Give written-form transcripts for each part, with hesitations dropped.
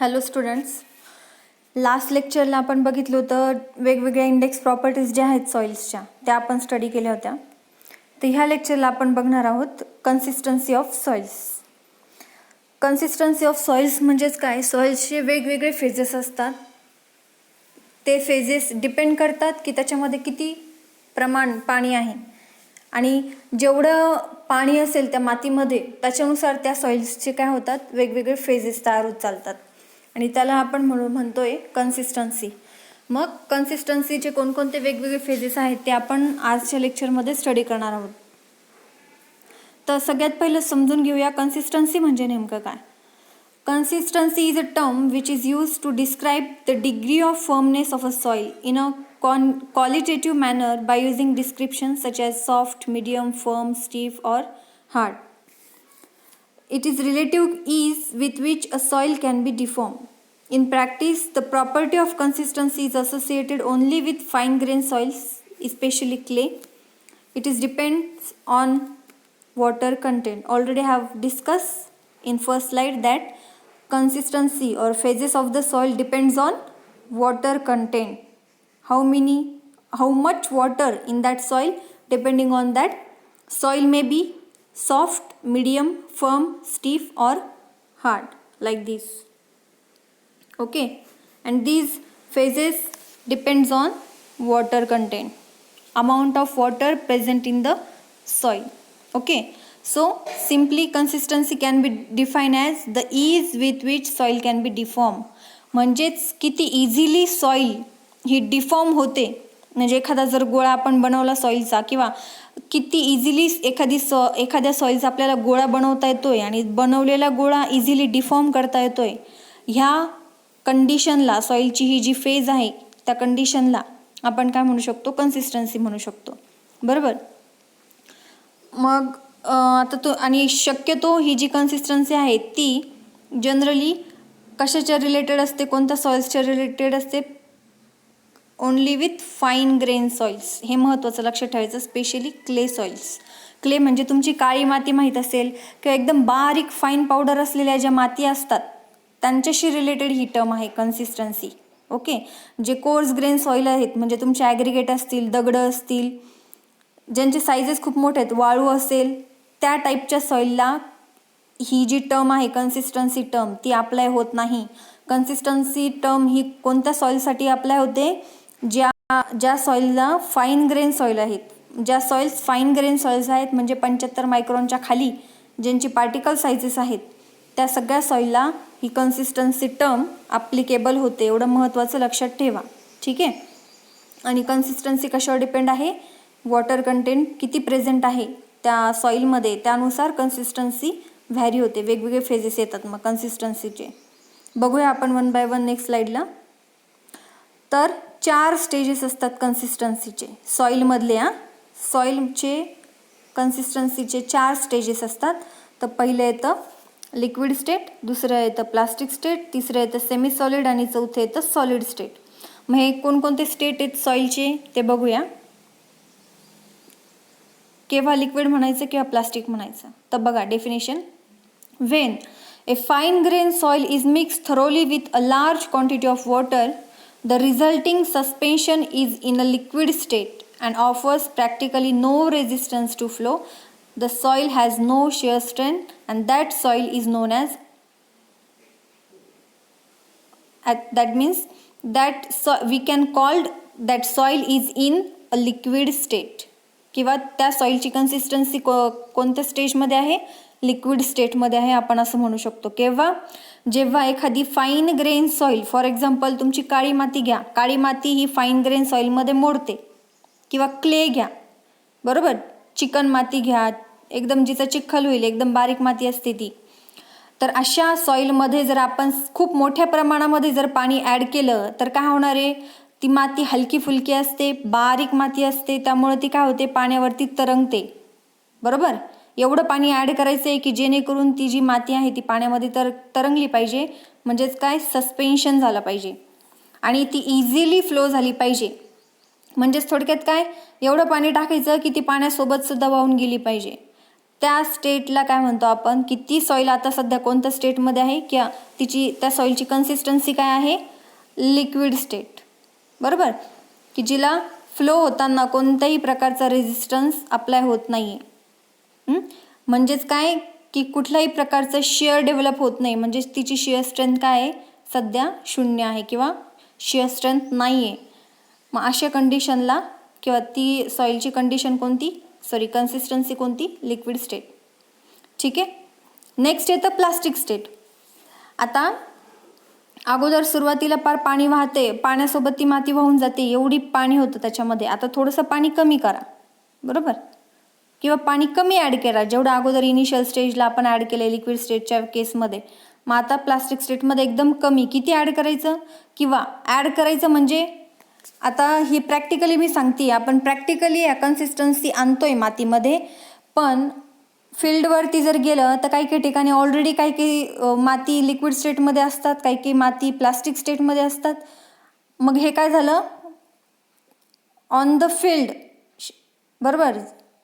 Hello students, last लेक्चरला आपण बघितलं होतं वेगवेगळ्या इंडेक्स प्रॉपर्टीज ज्या आहेत सॉइल्सच्या त्या आपण स्टडी केल्या होत्या. तर ह्या लेक्चरला आपण बघणार आहोत consistency of soils. Consistency of soils म्हणजेच काय, सॉइल्सचे वेगवेगळे फेजेस असतात. ते फेजेस डिपेंड करतात की त्याच्यामध्ये किती प्रमाण पाणी आहे आणि जेवढं पाणी असेल त्या मातीमध्ये त्याच्यानुसार त्या सॉइल्सचे काय होतात, वेगवेगळे फेजेस तयार होत चालतात आणि त्याला आपण म्हणतोय कन्सिस्टन्सी. मग कन्सिस्टन्सीचे कोणकोणते वेगवेगळे फेजेस आहेत ते आपण आजच्या लेक्चरमध्ये स्टडी करणार आहोत. तर सगळ्यात पहिलं समजून घेऊया कन्सिस्टन्सी म्हणजे नेमकं काय. Consistency is a term which is used to describe the degree of firmness of a soil in a qualitative manner by using descriptions such as soft, medium, firm, stiff or hard. It is relative ease with which a soil can be deformed. In practice, the property of consistency is associated only with fine-grained soils, especially clay. It is depends on water content. Already have discussed in first slide that consistency or phases of the soil depends on water content. How much water in that soil, depending on that soil may be soft, medium, firm, stiff or hard, like this. Okay, and these phases depends on water content, amount of water present in the soil. Okay, so simply consistency can be defined as the ease with which soil can be deformed. म्हणजेच किती easily soil ही deform होते. म्हणजे एखादा जर गोळा आपण बनवला सॉइलचा, किंवा किती इझिली एखाद्या सॉइलचा आपल्याला गोळा बनवता येतोय आणि बनवलेला गोळा इझिली डिफॉर्म करता येतोय, ह्या कंडिशनला, सॉइलची ही जी फेज आहे त्या कंडिशनला आपण काय म्हणू शकतो, कन्सिस्टन्सी म्हणू शकतो. बरोबर. मग आता आणि शक्यतो ही जी कन्सिस्टन्सी आहे ती जनरली कशाच्या रिलेटेड असते, कोणत्या सॉइल्सच्या रिलेटेड असते, only with fine grain soils. हे महत्त्वाचं लक्षात ठेवायचं, स्पेशली क्ले सॉइल्स. क्ले म्हणजे तुमची काळी माती माहीत असेल किंवा एकदम बारीक फाईन पावडर असलेल्या ज्या माती असतात त्यांच्याशी रिलेटेड ही टर्म आहे कन्सिस्टन्सी. ओके, जे कोर्स ग्रेन सॉइल आहेत म्हणजे तुमचे ॲग्रिगेट असतील, दगडं असतील, ज्यांचे साईजेस खूप मोठे आहेत, वाळू असेल, त्या टाईपच्या सॉइलला ही जी टर्म आहे कन्सिस्टन्सी टर्म ती अप्लाय होत नाही. कन्सिस्टन्सी टर्म ही कोणत्या सॉइलसाठी अप्लाय होते, ज्या सॉइलला फाईन ग्रेन सॉइल आहेत. ज्या सॉइल्स फाईन ग्रेन सॉइल्स आहेत म्हणजे 75 मायक्रॉनच्या खाली ज्यांची पार्टिकल साईजेस आहेत, त्या सगळ्या सॉइलला ही कन्सिस्टन्सी टर्म ॲप्लिकेबल होते. एवढं महत्त्वाचं लक्षात ठेवा. ठीक आहे. आणि कन्सिस्टन्सी कशावर डिपेंड आहे, वॉटर कंटेंट किती प्रेझेंट आहे त्या सॉइलमध्ये, त्यानुसार कन्सिस्टन्सी व्हॅरी होते. वेगवेगळे फेजेस येतात मग कन्सिस्टन्सीचे. बघूया आपण वन बाय वन नेक्स्ट स्लाइडला. तर 4 स्टेजेस असतात कन्सिस्टन्सीचे सॉइलमधले. सॉइलचे कन्सिस्टन्सीचे 4 स्टेजेस असतात. तर पहिलं येतं लिक्विड स्टेट, दुसरं येतं प्लास्टिक स्टेट, तिसरं येतं सेमी सॉलिड आणि चौथं येतं सॉलिड स्टेट. मग हे कोणकोणते स्टेट आहेत सॉइलचे ते बघूया. केव्हा लिक्विड म्हणायचं किंवा प्लास्टिक म्हणायचं, तर बघा definition. When A fine grain soil is mix thoroughly with a large quantity of water, the resulting suspension is in a liquid state and offers practically no resistance to flow. The soil has no shear strength and that soil is known as that means that we can call that soil is in a liquid state. किंवा त्या सॉइलची consistency कोणत्या स्टेजमध्ये आहे, liquid स्टेटमध्ये आहे आपण असं म्हणू शकतो. केव्हा, जेव्हा एखादी fine grain soil, for example तुमची काळी माती घ्या, काळी माती ही फाईन ग्रेन सॉइलमध्ये मोडते, किंवा क्ले घ्या, बरोबर, चिकन माती घ्या, एकदम जिचा चिखल होईल, एकदम बारीक माती असते ती. तर अशा सॉइलमध्ये जर आपण खूप मोठ्या प्रमाणामध्ये जर पाणी ॲड केलं तर काय होणार आहे, ती माती हलकी फुलकी असते, बारीक माती असते, त्यामुळे ती काय होते, पाण्यावरती तरंगते. बरोबर. एवढं पाणी ॲड करायचं आहे की जेणेकरून ती जी माती आहे ती पाण्यामध्ये तरंगली पाहिजे, म्हणजेच काय, सस्पेन्शन झालं पाहिजे आणि ती इझिली फ्लो झाली पाहिजे. म्हणजेच थोडक्यात काय, एवढं पाणी टाकायचं की ती पाण्यासोबत सुद्धा वाहून गेली पाहिजे. त्या स्टेटला काय म्हणतो आपण, की ती सॉईल आता सध्या कोणत्या स्टेटमध्ये आहे, किंवा त्या सॉईलची कन्सिस्टन्सी काय आहे, लिक्विड स्टेट. बरोबर, की जिला फ्लो होताना कोणत्याही प्रकारचा रेझिस्टन्स अप्लाय होत नाही आहे. म्हणजेच काय, की कुठल्याही प्रकारचं शिअर डेव्हलप होत नाही, म्हणजेच तिची शिअर स्ट्रेंथ काय आहे, सध्या 0 आहे किंवा शिअर स्ट्रेंथ नाही आहे. मग अशा कंडिशनला किंवा ती सॉईलची कंडिशन कोणती, कन्सिस्टन्सी कोणती, लिक्विड स्टेट. ठीक आहे. नेक्स्ट येतं प्लास्टिक स्टेट. आता अगोदर सुरुवातीला पार पाणी वाहते, पाण्यासोबत ती माती वाहून जाते, एवढी पाणी होतं त्याच्यामध्ये. आता थोडंसं पाणी कमी करा, बरोबर, किंवा पाणी कमी ॲड करा जेवढं अगोदर इनिशियल स्टेजला आपण ॲड केलं लिक्विड स्टेटच्या केसमध्ये. मग आता प्लास्टिक स्टेटमध्ये एकदम कमी, किती ॲड करायचं, किंवा ॲड करायचं म्हणजे आता ही प्रॅक्टिकली मी सांगते, आपण प्रॅक्टिकली या कन्सिस्टन्सी आणतोय मातीमध्ये. पण फील्डवरती जर गेलं तर काही काही ठिकाणी ऑलरेडी काही काही माती लिक्विड स्टेटमध्ये असतात, काही काही माती प्लास्टिक स्टेटमध्ये असतात. मग हे काय झालं, ऑन द फील्ड, बरोबर,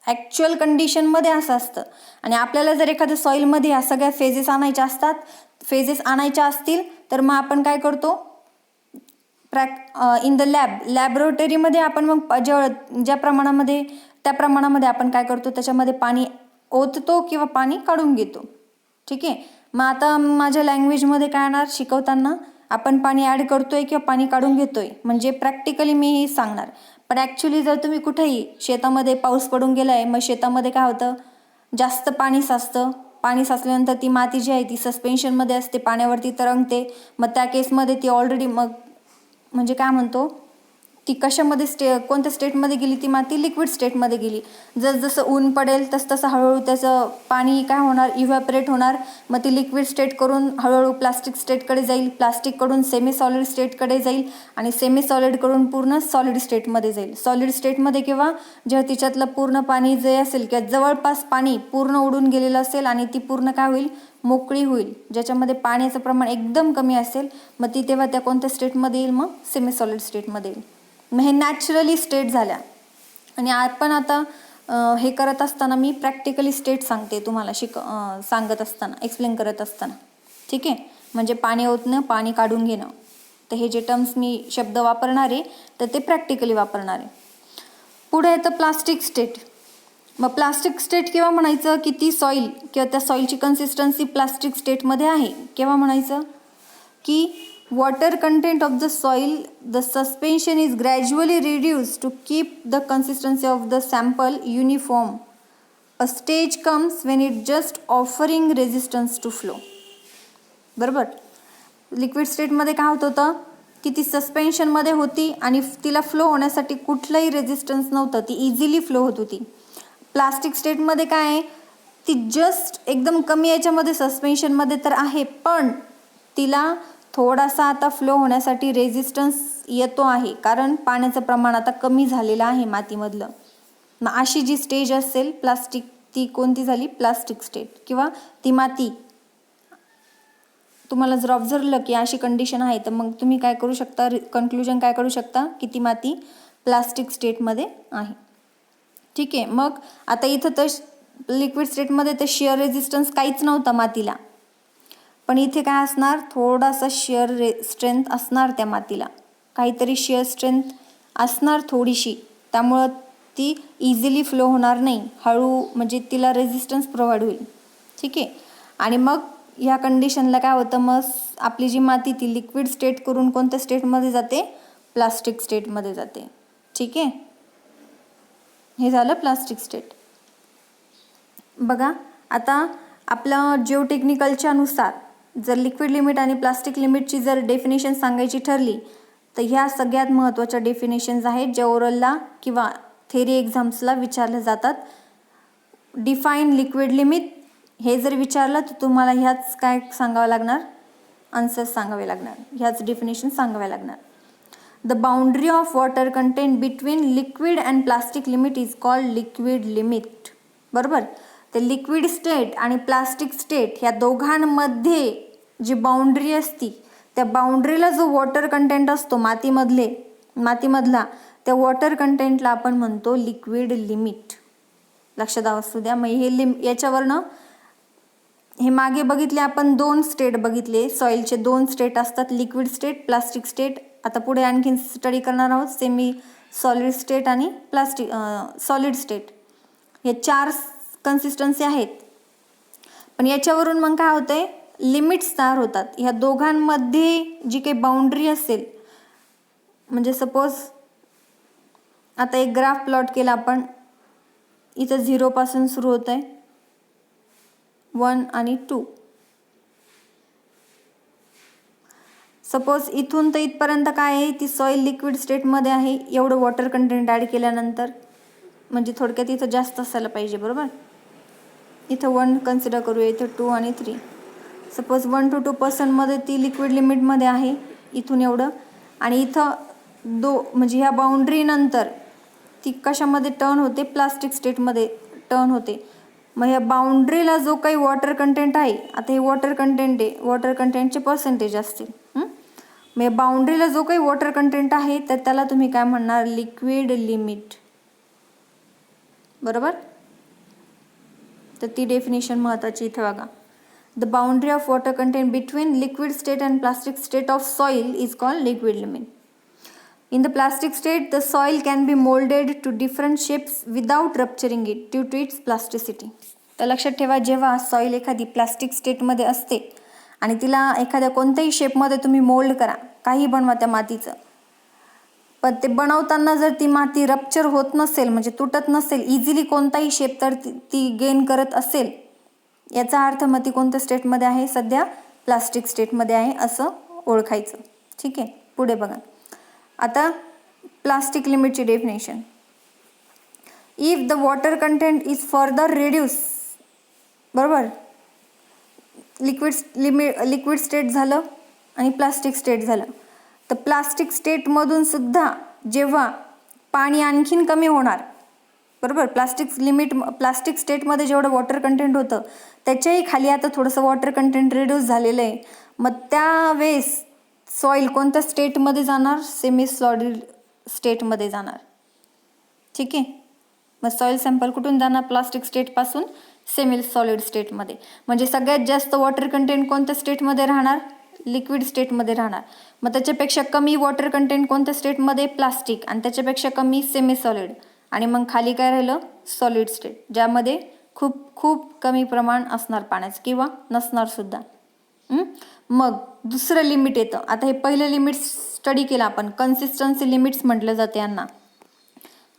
ॲक्च्युअल कंडिशनमध्ये असं असतं. आणि आपल्याला जर एखाद्या सॉईलमध्ये ह्या सगळ्या फेजेस आणायच्या असतील तर मग आपण काय करतो, इन द लॅबोरेटरीमध्ये आपण मग ज्या प्रमाणामध्ये, त्या प्रमाणामध्ये आपण काय करतो, त्याच्यामध्ये पाणी ओततो किंवा पाणी काढून घेतो. ठीक आहे. मग आता माझ्या लँग्वेजमध्ये काय येणार, शिकवताना आपण पाणी ॲड करतोय किंवा पाणी काढून घेतोय, म्हणजे प्रॅक्टिकली मी हे सांगणार. पण ॲक्च्युली जर तुम्ही कुठेही शेतामध्ये पाऊस पडून गेला आहे, मग शेतामध्ये काय होतं, जास्त पाणी साचतं. पाणी साचल्यानंतर ती माती जी आहे ती सस्पेन्शनमध्ये असते, पाण्यावरती तरंगते. मग त्या केसमध्ये ती ऑलरेडी मग म्हणजे काय म्हणतो, ती कशामध्ये कोणत्या स्टेटमध्ये गेली, ती माती लिक्विड स्टेटमध्ये गेली. जसं ऊन पडेल तसं हळूहळू त्याचं पाणी काय होणार, इव्हॅपरेट होणार. मग ती लिक्विड स्टेट करून हळूहळू प्लास्टिक स्टेटकडे जाईल, प्लास्टिककडून सेमी सॉलिड स्टेटकडे जाईल, आणि सेमी सॉलिडकडून पूर्ण सॉलिड स्टेटमध्ये जाईल. सॉलिड स्टेटमध्ये किंवा जेव्हा तिच्यातलं पूर्ण पाणी जे असेल किंवा जवळपास पाणी पूर्ण उडून गेलेलं असेल आणि ती पूर्ण काय होईल, मोकळी होईल, ज्याच्यामध्ये पाण्याचं प्रमाण एकदम कमी असेल, मग ती तेव्हा त्या कोणत्या स्टेटमध्ये येईल, मग सेमी सॉलिड स्टेटमध्ये येईल. मग हे नॅचरली स्टेट झाल्या. आणि आपण आता हे करत असताना मी प्रॅक्टिकली स्टेट सांगते तुम्हाला, सांगत असताना, एक्सप्लेन करत असताना. ठीक आहे. म्हणजे पाणी ओतणं, पाणी काढून घेणं, तर हे जे टर्म्स मी शब्द वापरणार आहे तर ते प्रॅक्टिकली वापरणार आहे. पुढे येतं प्लास्टिक स्टेट. मग प्लास्टिक स्टेट केव्हा म्हणायचं, की ती सॉईल किंवा त्या सॉईलची कन्सिस्टन्सी प्लास्टिक स्टेटमध्ये आहे. केव्हा म्हणायचं, की water content of the soil, the suspension is gradually reduced to keep the consistency of the sample uniform. A stage comes when it just offering resistance to flow. बरोबर, liquid स्टेटमध्ये काय होत होतं, की ती सस्पेन्शनमध्ये होती आणि तिला फ्लो होण्यासाठी कुठलाही रेजिस्टन्स नव्हतं, ती इझिली फ्लो होत होती. प्लास्टिक स्टेटमध्ये काय आहे, ती जस्ट एकदम कमी याच्यामध्ये सस्पेन्शनमध्ये तर आहे, पण तिला थोडासा आता फ्लो होण्यासाठी रेजिस्टन्स येतो आहे, कारण पाण्याचं प्रमाण आता कमी झालेलं आहे मातीमधलं. मग अशी जी स्टेज असेल प्लास्टिक, ती कोणती झाली, प्लास्टिक स्टेट. किंवा ती माती तुम्हाला जर ऑब्झर्वलं की अशी कंडिशन आहे, तर मग तुम्ही काय करू शकता, कन्क्लुजन काय करू शकता, की ती माती प्लास्टिक स्टेटमध्ये आहे. ठीक आहे. मग आता इथं तर लिक्विड स्टेटमध्ये तर शिअर रेजिस्टन्स काहीच नव्हता मातीला, पण इथे काय असणार, थोडासा शिअर स्ट्रेंथ असणार त्या मातीला, काहीतरी शिअर स्ट्रेंथ असणार थोडीशी, त्यामुळं ती इझिली फ्लो होणार नाही, हळू, म्हणजे तिला रेजिस्टन्स प्रोव्हाइड होईल. ठीक आहे. आणि मग ह्या कंडिशनला काय होतं, मग आपली जी माती ती लिक्विड स्टेट करून कोणत्या स्टेटमध्ये जाते, प्लास्टिक स्टेटमध्ये जाते. ठीक आहे. हे झालं प्लास्टिक स्टेट. बघा, आता आपलं जिओटेक्निकलच्या नुसार जर लिक्विड लिमिट आणि प्लास्टिक लिमिटची जर डेफिनेशन सांगायची ठरली, तर ह्या सगळ्यात महत्त्वाच्या डेफिनेशन्स आहेत ज्या ओरलला किंवा थेरी एक्झाम्सला विचारल्या जातात. डिफाईन लिक्विड लिमिट हे जर विचारलं तर तुम्हाला ह्याच काय सांगावं लागणार, आन्सर्स सांगावे लागणार, ह्याच डेफिनेशन सांगाव्या लागणार. The boundary of water content between liquid and plastic limit is called liquid limit. बरोबर. ते लिक्विड स्टेट आणि प्लास्टिक स्टेट ह्या दोघांमध्ये जी बाउंड्री असती, त्या बाउंड्रीला जो वॉटर कंटेंट असतो मातीमधला, त्या वॉटर कंटेंटला आपण म्हणतो लिक्विड लिमिट. लक्षात असू द्या. मग हे याच्यावरनं हे मागे बघितले आपण 2 स्टेट बघितले. सॉइलचे 2 स्टेट असतात, लिक्विड स्टेट, प्लास्टिक स्टेट. आता पुढे आणखीन स्टडी करणार आहोत सेमी सॉलिड स्टेट आणि सॉलिड स्टेट. हे 4 कन्सिस्टन्सी आहेत. पण याच्यावरून मग काय होतंय, लिमिट्स तयार होतात. ह्या दोघांमध्ये जी काही बाउंड्री असेल, म्हणजे सपोज आता एक ग्राफ प्लॉट केला आपण. इथं 0 पासून सुरू होत आहे, 1 आणि 2. सपोज इथून तर इथपर्यंत काय आहे, ती सॉइल लिक्विड स्टेटमध्ये आहे. एवढं वॉटर कंटेंट ॲड केल्यानंतर, म्हणजे थोडक्यात इथं जास्त असायला पाहिजे, बरोबर. इथं 1 कन्सिडर करूया, इथं 2 आणि 3. सपोज 1 to 2% मध्ये ती लिक्विड लिमिटमध्ये आहे, इथून एवढं. आणि इथं म्हणजे ह्या बाउंड्री नंतर ती कशामध्ये टर्न होते, प्लास्टिक स्टेटमध्ये टर्न होते. मग ह्या बाउंड्रीला जो काही वॉटर कंटेंट आहे, आता हे वॉटर कंटेंट आहे, वॉटर कंटेंटचे पर्सेंटेज असतील. मग या बाउंड्रीला जो काही वॉटर कंटेंट आहे, तर त्याला तुम्ही काय म्हणणार, लिक्विड लिमिट, बरोबर. तर ती डेफिनेशन महत्त्वाची इथे बघा. The boundary of water content between liquid state and plastic state of soil is called liquid limit. In the plastic state, the soil can be molded to different shapes without rupturing it due to its plasticity. तर लक्षात ठेवा, जेव्हा soil एखादी plastic स्टेटमध्ये असते आणि तिला एखाद्या कोणत्याही शेपमध्ये तुम्ही मोल्ड करा, काही बनवा त्या मातीचं, पण ते बनवताना जर ती माती रप्चर होत नसेल, म्हणजे तुटत नसेल इझिली कोणताही शेप, तर ती गेन करत असेल, याचा अर्थ मग ती कोणत्या स्टेटमध्ये आहे, सध्या प्लास्टिक स्टेटमध्ये आहे असं ओळखायचं. ठीक आहे, पुढे बघा. आता प्लास्टिक लिमिटची definition. If the water content is further reduce, बरोबर. लिक्विड स्टेट झालं आणि प्लास्टिक स्टेट झालं. तर प्लास्टिक स्टेटमधून सुद्धा जेव्हा पाणी आणखीन कमी होणार, बरोबर. प्लास्टिक स्टेटमध्ये जेवढं वॉटर कंटेंट होतं त्याच्याही खाली आता थोडंसं वॉटर कंटेंट रिड्यूस झालेलं आहे. मग त्यावेळेस सॉइल कोणत्या स्टेटमध्ये जाणार, सेमी सॉलिड स्टेटमध्ये जाणार. ठीक आहे. मग सॉइल सॅम्पल कुठून जाणार, प्लास्टिक स्टेटपासून सेमी सॉलिड स्टेटमध्ये. म्हणजे सगळ्यात जास्त वॉटर कंटेंट कोणत्या स्टेटमध्ये राहणार, लिक्विड स्टेटमध्ये राहणार. मग त्याच्यापेक्षा कमी वॉटर कंटेंट कोणत्या स्टेटमध्ये, प्लास्टिक. आणि त्याच्यापेक्षा कमी सेमी सॉलिड. आणि मग खाली काय राहिलं, सॉलिड स्टेट, ज्यामध्ये खूप खूप कमी प्रमाण असणार पाण्याचं किंवा नसणार सुद्धा. मग दुसरं लिमिट येतं. आता हे पहिलं लिमिट स्टडी केलं आपण, कन्सिस्टन्सी लिमिट्स म्हटलं जाते यांना.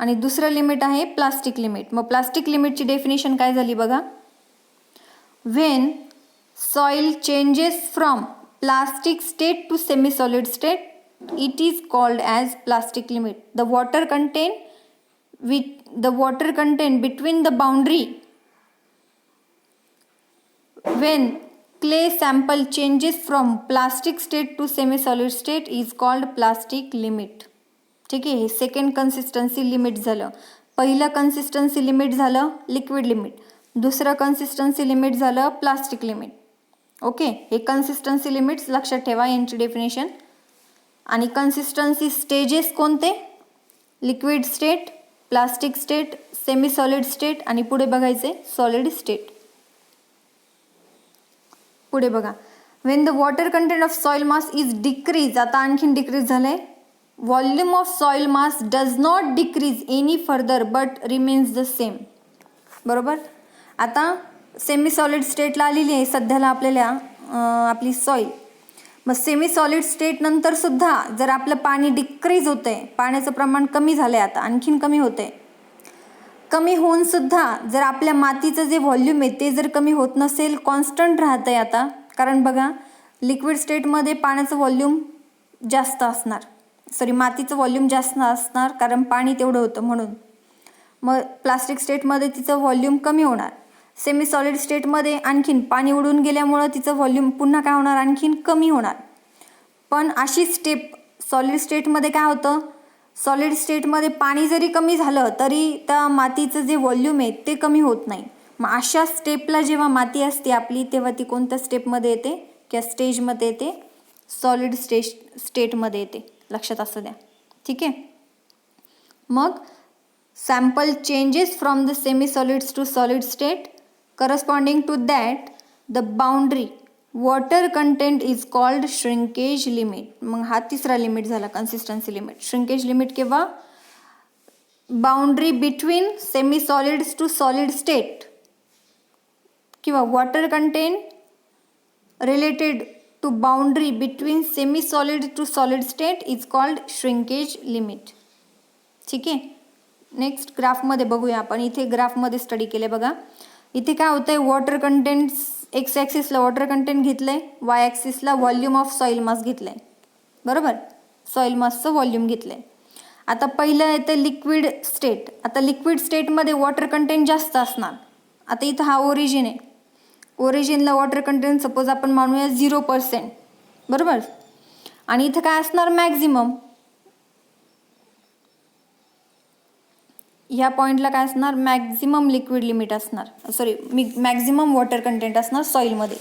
आणि दुसरं लिमिट आहे प्लास्टिक लिमिट. मग प्लास्टिक लिमिटची डेफिनेशन काय झाली बघा. When soil changes from plastic state to semi solid state, it is called as plastic limit. The water content between the boundary when clay sample changes from plastic state to semi solid state is called plastic limit. ठीक आहे. हे second consistency limit झालं. पहिलं consistency limit झालं liquid limit, दुसरं consistency limit झालं plastic limit. Okay. हे consistency limits लक्षात ठेवा, यांची डेफिनेशन. आणि कन्सिस्टन्सी स्टेजेस कोणते, liquid state, plastic state, semi solid state आणि पुढे बघायचे सॉलिड स्टेट. पुढे बघा. Wien the water content of soil mass is decrease, आता आणखीन डिक्रीज झालंय. Volume of soil mass does not decrease any further but remains the same. बरोबर. आता सेमी सॉलिड स्टेटला आलेली आहे सध्याला आपल्याला आपली सॉइल. मग सेमी सॉलिड स्टेट नंतर सुद्धा जर आपलं पाणी डिक्रीज होतंय, पाण्याचं प्रमाण कमी झालंय, आता आणखीन कमी होतंय, कमी होऊन सुद्धा जर आपल्या मातीचं जे व्हॉल्यूम आहे ते जर कमी होत नसेल, कॉन्स्टंट राहतंय आता. कारण बघा, लिक्विड स्टेटमध्ये पाण्याचं व्हॉल्यूम जास्त असणार, मातीचं व्हॉल्यूम जास्त असणार, कारण पाणी तेवढं होतं म्हणून. मग प्लास्टिक स्टेटमध्ये तिचं व्हॉल्यूम कमी होणार. सेमी सॉलिड स्टेटमध्ये आणखीन पाणी उडून गेल्यामुळं तिचं व्हॉल्यूम पुन्हा काय होणार, आणखीन कमी होणार. पण अशी स्टेप सॉलिड स्टेटमध्ये काय होतं, सॉलिड स्टेटमध्ये पाणी जरी कमी झालं तरी त्या मातीचं जे व्हॉल्यूम आहे ते कमी होत नाही. मग अशा स्टेपला जेव्हा माती असते आपली, तेव्हा ती कोणत्या स्टेपमध्ये येते किंवा स्टेजमध्ये येते, सॉलिड स्टेटमध्ये येते. लक्षात असू द्या. ठीक आहे. मग sample changes from the semi-solids to solid state. Corresponding to that, the boundary water content is called shrinkage limit. मग हा तिसरा लिमिट झाला consistency limit. Shrinkage limit किंवा boundary between semi-solids to solid state किंवा water content related to boundary between semi-solid to solid state is called shrinkage limit. ठीक आहे. Next ग्राफमध्ये बघूया आपण. इथे ग्राफमध्ये स्टडी केले बघा. इथे काय होतंय, वॉटर कंटेंट एक्स ॲक्सिसला वॉटर कंटेंट घेतलंय, वाय ॲक्सिसला व्हॉल्यूम ऑफ सॉईल मास घेतलंय. बरोबर, सॉईल मासचं व्हॉल्यूम घेतलंय. आता पहिलं येतं लिक्विड स्टेट. आता लिक्विड स्टेटमध्ये वॉटर कंटेंट जास्त असणार. आता इथं हा ओरिजिन आहे. ओरिजिनला वॉटर कंटेंट सपोज आपण मानूया 0%. बरोबर, आणि इथं काय असणार मॅक्झिमम. ह्या पॉईंटला काय असणार मॅक्झिमम लिक्विड लिमिट असणार, मॅक्झिमम वॉटर कंटेंट असणार सॉईलमध्ये.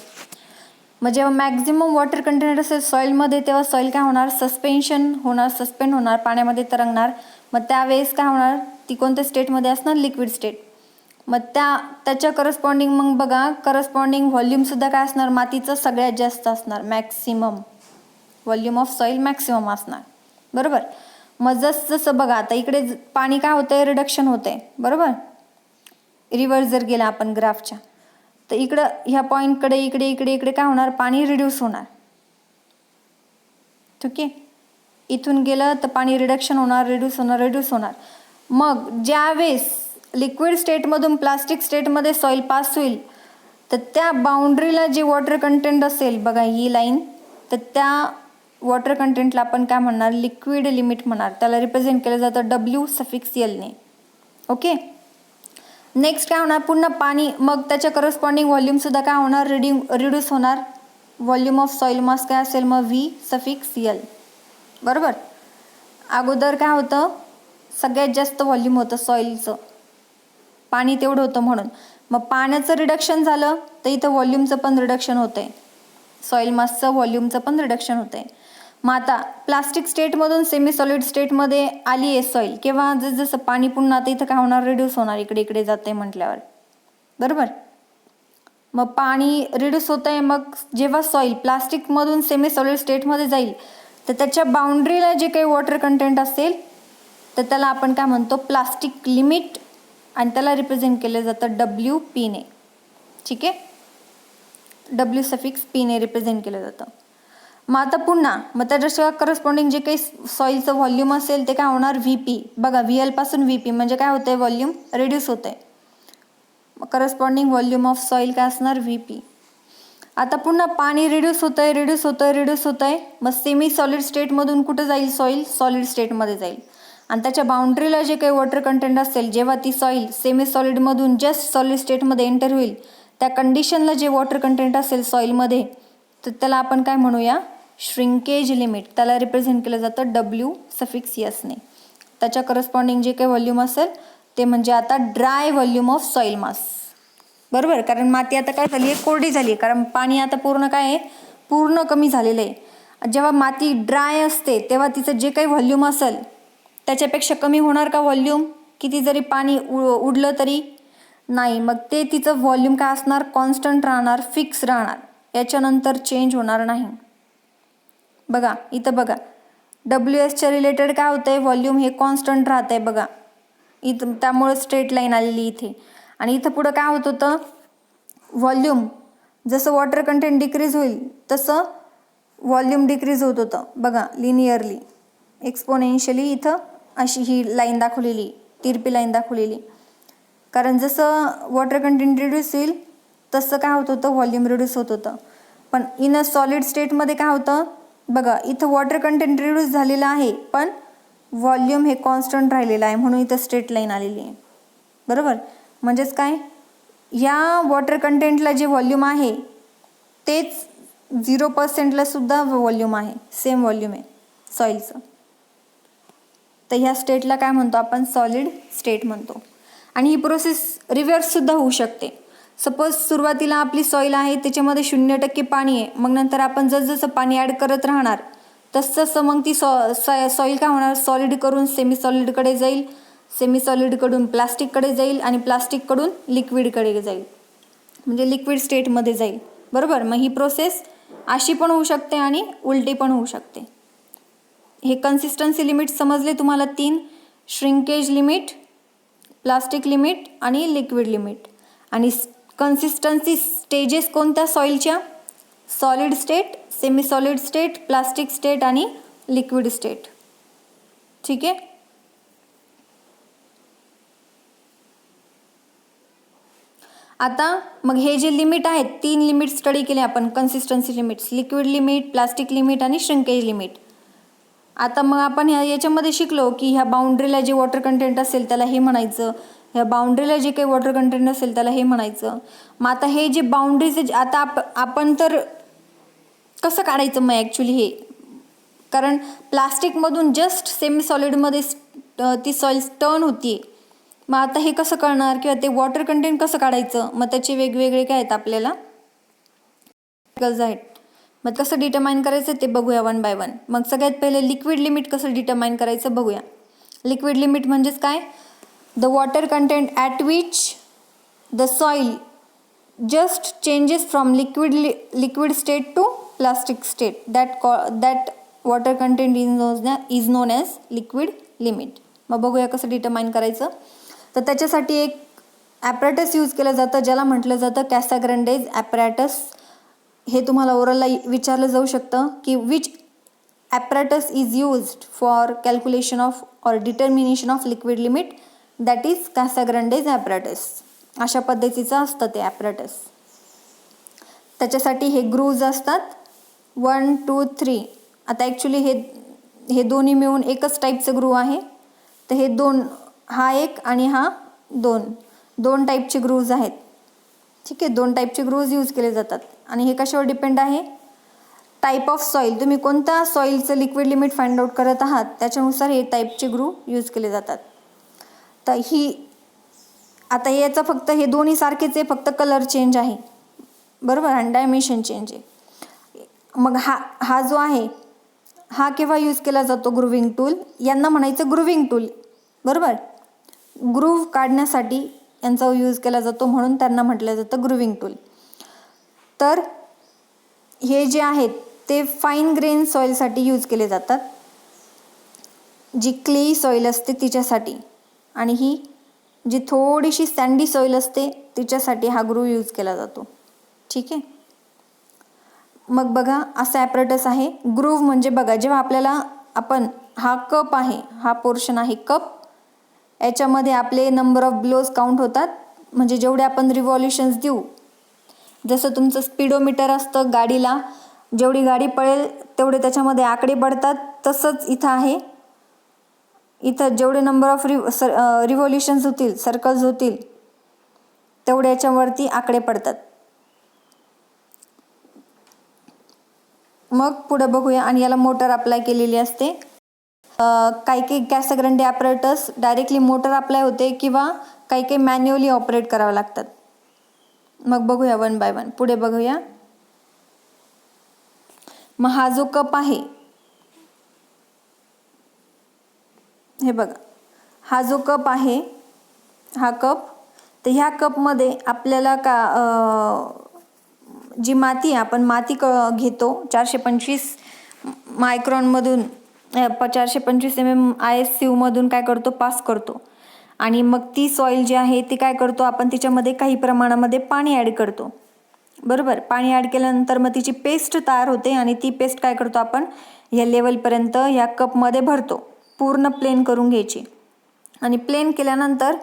मग जेव्हा मॅक्झिमम वॉटर कंटेंट असेल सॉईलमध्ये तेव्हा सॉईल काय होणार, सस्पेंड होणार, पाण्यामध्ये तरंगणार. मग त्यावेळेस काय होणार, ती कोणत्या स्टेटमध्ये असणार, लिक्विड स्टेट. मग त्याच्या करस्पॉन्डिंग मग बघा करस्पॉन्डिंग व्हॉल्यूमसुद्धा काय असणार, मातीचं सगळ्यात जास्त असणार, maximum volume of soil maximum असणार. बरोबर, मग जसं बघा आता इकडे पाणी काय होतंय, रिडक्शन होतंय. बरोबर, रिव्हर्स जर गेला आपण ग्राफच्या तर इकडं ह्या पॉईंटकडे इकडे काय होणार, पाणी रिड्यूस होणार. ठीक आहे, इथून गेलं तर पाणी रिडक्शन होणार, रिड्यूस होणार. मग ज्यावेळेस लिक्विड स्टेटमधून प्लास्टिक स्टेटमध्ये सॉईल पास होईल तर त्या बाउंड्रीला जे वॉटर कंटेंट असेल बघा ही लाईन, तर त्या वॉटर कंटेंटला आपण काय म्हणणार, लिक्विड लिमिट म्हणणार. त्याला रिप्रेझेंट केलं जातं W∗L ने. ओके, नेक्स्ट काय होणार, पुन्हा पाणी, मग त्याच्या करस्पॉन्डिंग व्हॉल्यूमसुद्धा काय होणार, रिड्यूस होणार. व्हॉल्यूम ऑफ सॉईल मास काय असेल मग V∗L. बरोबर, अगोदर काय होतं, सगळ्यात जास्त व्हॉल्यूम होतं सॉईलचं, पाणी तेवढं होतं म्हणून. मग पाण्याचं रिडक्शन झालं तर इथं व्हॉल्यूमचं पण रिडक्शन होतंय, सॉईल मासचं व्हॉल्यूमचं पण रिडक्शन होतंय. मग आता प्लास्टिक स्टेटमधून सेमी सॉलिड स्टेटमध्ये आली आहे सॉईल, किंवा जसं पाणी पुन्हा आता इथं काय होणार, रिड्यूस होणार, इकडे जाते म्हटल्यावर. बरोबर, मग पाणी रिड्यूस होत आहे. मग जेव्हा सॉईल प्लास्टिकमधून सेमी सॉलिड स्टेटमध्ये जाईल तर त्याच्या बाउंड्रीला जे काही वॉटर कंटेंट असेल तर त्याला आपण काय म्हणतो, प्लास्टिक लिमिट, आणि त्याला रिप्रेझेंट केलं जातं WP ने. ठीक आहे, W∗P ने रिप्रेझेंट केलं जातं. मग आता पुन्हा मग त्याच्या करस्पॉन्डिंग जे काही सॉईलचं व्हॉल्यूम असेल ते काय होणार, VP. बघा VL पासून VP म्हणजे काय होतंय, व्हॉल्यूम रिड्यूस होतंय. मग करस्पॉन्डिंग व्हॉल्यूम ऑफ सॉईल काय असणार, VP. आता पुन्हा पाणी रिड्यूस होतंय. मग सेमी सॉलिड स्टेटमधून कुठं जाईल सॉईल, सॉलिड स्टेटमध्ये जाईल. आणि त्याच्या बाउंड्रीला जे काही वॉटर कंटेंट असेल, जेव्हा ती सॉईल सेमी सॉलिडमधून जस्ट सॉलिड स्टेटमध्ये एंटर होईल त्या कंडिशनला जे वॉटर कंटेंट असेल सॉईलमध्ये तर त्याला आपण काय म्हणूया, श्रिंकेज लिमिट. त्याला रिप्रेझेंट केलं जातं W∗S ने. त्याच्या करस्पॉन्डिंग जे काही व्हॉल्यूम असेल ते म्हणजे आता ड्राय व्हॉल्यूम ऑफ सॉईल मास. बरोबर, कारण माती आता काय झाली आहे, कोरडी झाली आहे, कारण पाणी आता पूर्ण काय आहे, पूर्ण कमी झालेलं आहे. जेव्हा माती ड्राय असते तेव्हा तिचं जे काही व्हॉल्यूम असेल त्याच्यापेक्षा कमी होणार का व्हॉल्यूम, किती जरी पाणी उडलं तरी नाही. मग ते तिचं व्हॉल्यूम काय असणार, कॉन्स्टंट राहणार, फिक्स राहणार, याच्यानंतर चेंज होणार नाही. बघा इथं बघा WSच्या रिलेटेड काय होतंय, व्हॉल्यूम हे कॉन्स्टंट राहत आहे. बघा इथं त्यामुळे स्ट्रेट लाईन आलेली इथे. आणि इथं पुढं काय होत होतं, व्हॉल्यूम जसं वॉटर कंटेंट डिक्रीज होईल तसं व्हॉल्यूम डिक्रीज होत होतं. बघा लिनियरली, एक्सपोनेन्शियली इथं अशी ही लाईन दाखवलेली, तिरपी लाईन दाखवलेली. कारण जसं वॉटर कंटेंट रिड्यूस होईल तसं काय होत होतं, व्हॉल्यूम रिड्यूस होत होतं. पण इन अ सॉलिड स्टेटमध्ये काय होतं, बघा इथं वॉटर कंटेंट रिड्यूस झालेलं आहे पण व्हॉल्यूम हे कॉन्स्टंट राहिलेलं आहे, म्हणून इथं स्ट्रेट लाईन आलेली आहे. बरोबर, म्हणजेच काय, या वॉटर कंटेंटला जे व्हॉल्यूम आहे तेच 0%ला सुद्धा व्हॉल्यूम आहे, सेम व्हॉल्यूम आहे सॉईलचं. तर ह्या स्टेटला काय म्हणतो आपण, सॉलिड स्टेट म्हणतो. आणि ही प्रोसेस रिव्हर्ससुद्धा होऊ शकते. सपोज सुरुवातीला आपली सॉईल आहे त्याच्यामध्ये 0% पाणी आहे, मग नंतर आपण जसं पाणी ॲड करत राहणार तसं मग ती सॉईल काय होणार, सॉलिड करून सेमी सॉलिडकडे जाईल. सेमी सॉलिडकडून प्लास्टिककडे जाईल आणि प्लास्टिककडून लिक्विडकडे जाईल, म्हणजे लिक्विड स्टेटमध्ये जाईल. बरोबर. मग ही प्रोसेस अशी पण होऊ शकते आणि उलटी पण होऊ शकते. हे कन्सिस्टन्सी लिमिट समजले तुम्हाला 3: श्रिंकेज लिमिट, प्लास्टिक लिमिट आणि लिक्विड लिमिट. आणि कन्सिस्टन्सी स्टेजेस कोणत्या सॉईलच्या? Solid state, semi solid state, plastic state आणि लिक्विड स्टेट. ठीक आहे. आता मग हे जे लिमिट आहेत, 3 लिमिट स्टडी केले आपण, consistency limits, liquid limit, plastic limit आणि श्रिंकेज लिमिट. आता मग आपण याच्यामध्ये शिकलो की ह्या बाउंड्रीला जे वॉटर कंटेंट असेल त्याला हे म्हणायचं, ह्या बाउंड्रीला जे काही वॉटर कंटेंट असेल त्याला हे म्हणायचं. मग आता हे जे बाउंड्रीज, आता आपण तर कसं काढायचं मग ॲक्च्युली हे, कारण प्लास्टिकमधून जस्ट सेमी सॉलिडमध्ये ती सॉइल टर्न होती. मग आता हे कसं कळणार किंवा ते वॉटर कंटेंट कसं काढायचं? मग त्याचे वेगवेगळे काय आहेत आपल्याला आहेत. मग कसं डिटरमाइन करायचं ते बघूया वन बाय वन. मग सगळ्यात पहिले लिक्विड लिमिट कसं डिटरमाइन करायचं बघूया. लिक्विड लिमिट म्हणजेच काय? The water content at which the soil just changes from liquid state to plastic state, that water content is known as liquid limit. मग बघूया कसं डिटरमाइन करायचं. तर त्याच्यासाठी एक ॲपॅरेटस यूज केलं जातं ज्याला म्हटलं जातं कॅसाग्रँडेज ॲपॅरेटस. हे तुम्हाला ओरलला विचारलं जाऊ शकतं की which apparatus is used for calculation of or determination of liquid limit, that is Casagrande's apparatus. अशा पद्धतीचं असतं ते ॲपॅरेटस. त्याच्यासाठी हे ग्रूव्ज असतात 1, 2, 3. आता ॲक्च्युली हे दोन्ही मिळून एकच टाईपचं ग्रूव आहे. तर हे दोन, हा एक आणि हा दोन टाईपचे ग्रूव्ज आहेत. ठीक आहे. 2 टाईपचे ग्रूव्ज यूज केले जातात. आणि हे कशावर डिपेंड आहे? Type of soil. तुम्ही कोणत्या सॉईलचं लिक्विड लिमिट फाइंड आउट करत आहात त्याच्यानुसार हे टाईपचे ग्रूव्ह यूज केले जातात. तर आता याचं फक्त हे दोन्ही सारखेच आहे, फक्त कलर चेंज आहे. बरोबर. आणि डायमेन्शन चेंज आहे. मग हा जो आहे हा केव्हा यूज केला जातो? Grooving tool. यांना म्हणायचं ग्रूविंग टूल. बरोबर. ग्रूव्ह काढण्यासाठी यांचा यूज केला जातो, म्हणून त्यांना म्हटलं जातं ग्रूविंग टूल. तर हे जे आहेत ते फाईन ग्रेन सॉईलसाठी यूज केले जातात, जी क्लेई सॉईल असते तिच्यासाठी. आणि ही जी थोडीशी सँडी सॉईल असते तिच्यासाठी हा ग्रूव्ह यूज केला जातो. ठीक आहे. मग बघा असं ॲपॅरेटस आहे. ग्रूव्ह म्हणजे बघा, जेव्हा आपल्याला हा कप आहे, हा पोर्शन आहे कप, याच्यामध्ये आपले नंबर ऑफ ब्लोज काउंट होतात. म्हणजे जेवढे आपण रिव्हॉल्युशन्स देऊ, जसं तुमचं स्पीडोमीटर असतं गाडीला, जेवढी गाडी पळेल तेवढे त्याच्यामध्ये आकडे पडतात. तसंच इथं आहे. इथं जेवढे नंबर ऑफ रिव्हॉल्युशन्स होतील, सर्कल्स होतील, तेवढे याच्यावरती आकडे पडतात. मग पुढे बघूया. आणि याला मोटर अप्लाय केलेली असते. काही कॅसाग्रँडे ॲपॅरेटस डायरेक्टली मोटर अप्लाय होते किंवा काही मॅन्युअली ऑपरेट करावं लागतात. मग बघूया वन बाय वन. पुढे बघूया. मग हा जो कप आहे, हे बघा, हा जो कप आहे, हा कप, तर ह्या कपमध्ये आपल्याला जी माती, आपण माती घेतो 425 मायक्रॉनमधून, 425 mm ISU मधून काय करतो, पास करतो. आणि मग ती सॉईल जी आहे ती काय करतो आपण, तिच्यामध्ये काही प्रमाणामध्ये पाणी ॲड करतो. बरोबर. पाणी ॲड केल्यानंतर मग तिची पेस्ट तयार होते आणि ती पेस्ट काय करतो आपण ह्या लेवलपर्यंत ह्या कपमध्ये भरतो. पूर्ण प्लेन करून घ्यायची. आणि प्लेन केल्यानंतर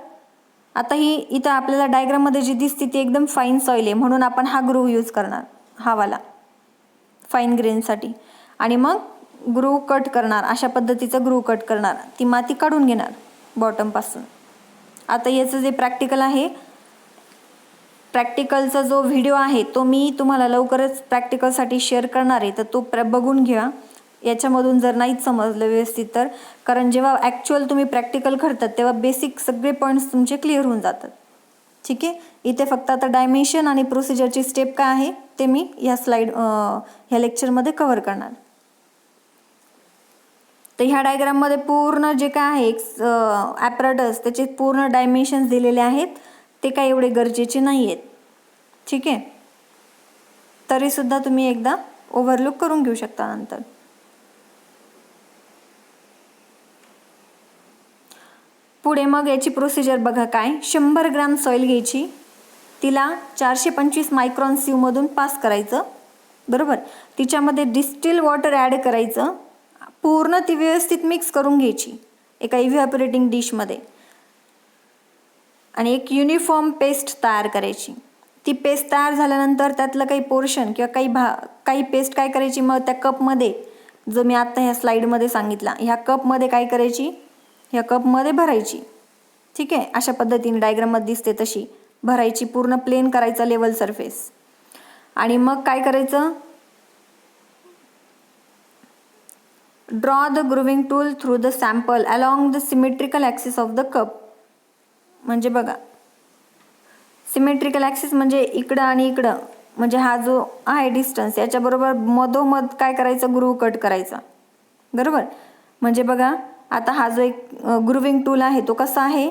आता ही इथं आपल्याला डायग्राममध्ये जी दिसते ती एकदम फाईन सॉईल आहे, म्हणून आपण हा ग्रूव्ह यूज करणार, हा वाला फाईन ग्रेनसाठी. आणि मग ग्रूव्ह कट करणार, अशा पद्धतीचं ग्रूव्ह कट करणार. ती माती काढून घेणार बॉटमपासून. आता याचं जे प्रॅक्टिकल आहे, प्रॅक्टिकलचा जो व्हिडिओ आहे तो मी तुम्हाला लवकरच प्रॅक्टिकलसाठी शेअर करणार आहे, तर तो बघून घ्या. याच्यामधून जर नाहीच समजलं व्यवस्थित तर, कारण जेव्हा ॲक्च्युअल तुम्ही प्रॅक्टिकल करतात तेव्हा बेसिक सगळे पॉईंट्स तुमचे क्लिअर होऊन जातात. ठीक आहे. इथे फक्त आता डायमेन्शन आणि प्रोसिजरची स्टेप काय आहे ते मी ह्या लेक्चरमध्ये कव्हर करणार. तर ह्या डायग्राममध्ये पूर्ण जे काय आहे ॲपरेटस त्याचे पूर्ण डायमेन्शन्स दिलेले आहेत, ते काय एवढे गरजेचे नाही आहेत. ठीक आहे, तरीसुद्धा तुम्ही एकदा ओव्हरलुक करून घेऊ शकता नंतर. पुढे मग याची प्रोसिजर बघा काय. 100 ग्रॅम सॉईल घ्यायची, तिला 425 मायक्रॉन सिवमधून पास करायचं. बरोबर, तिच्यामध्ये डिस्टिल वॉटर ॲड करायचं, पूर्ण ती व्यवस्थित मिक्स करून घ्यायची एका इव्हॅपोरेटिंग डिशमध्ये आणि एक युनिफॉर्म पेस्ट तयार करायची. ती पेस्ट तयार झाल्यानंतर त्यातलं काही पोर्शन किंवा काही पेस्ट काय करायची, मग त्या कपमध्ये, जो मी आत्ता ह्या स्लाईडमध्ये सांगितला, ह्या कपमध्ये काय करायची, ह्या कपमध्ये भरायची. ठीक आहे, अशा पद्धतीने डायग्राममध्ये दिसते तशी भरायची, पूर्ण प्लेन करायचा लेवल सरफेस. आणि मग काय करायचं, draw the grooving tool through the sample along the symmetrical axis of the cup. म्हणजे बघा, सिमेट्रिकल ॲक्सिस म्हणजे इकडं आणि इकडं, म्हणजे हा जो आहे डिस्टन्स, याच्याबरोबर मधोमध काय करायचं, ग्रूव कट करायचा. बरोबर, म्हणजे बघा आता हा जो एक ग्रुविंग टूल आहे तो कसा आहे,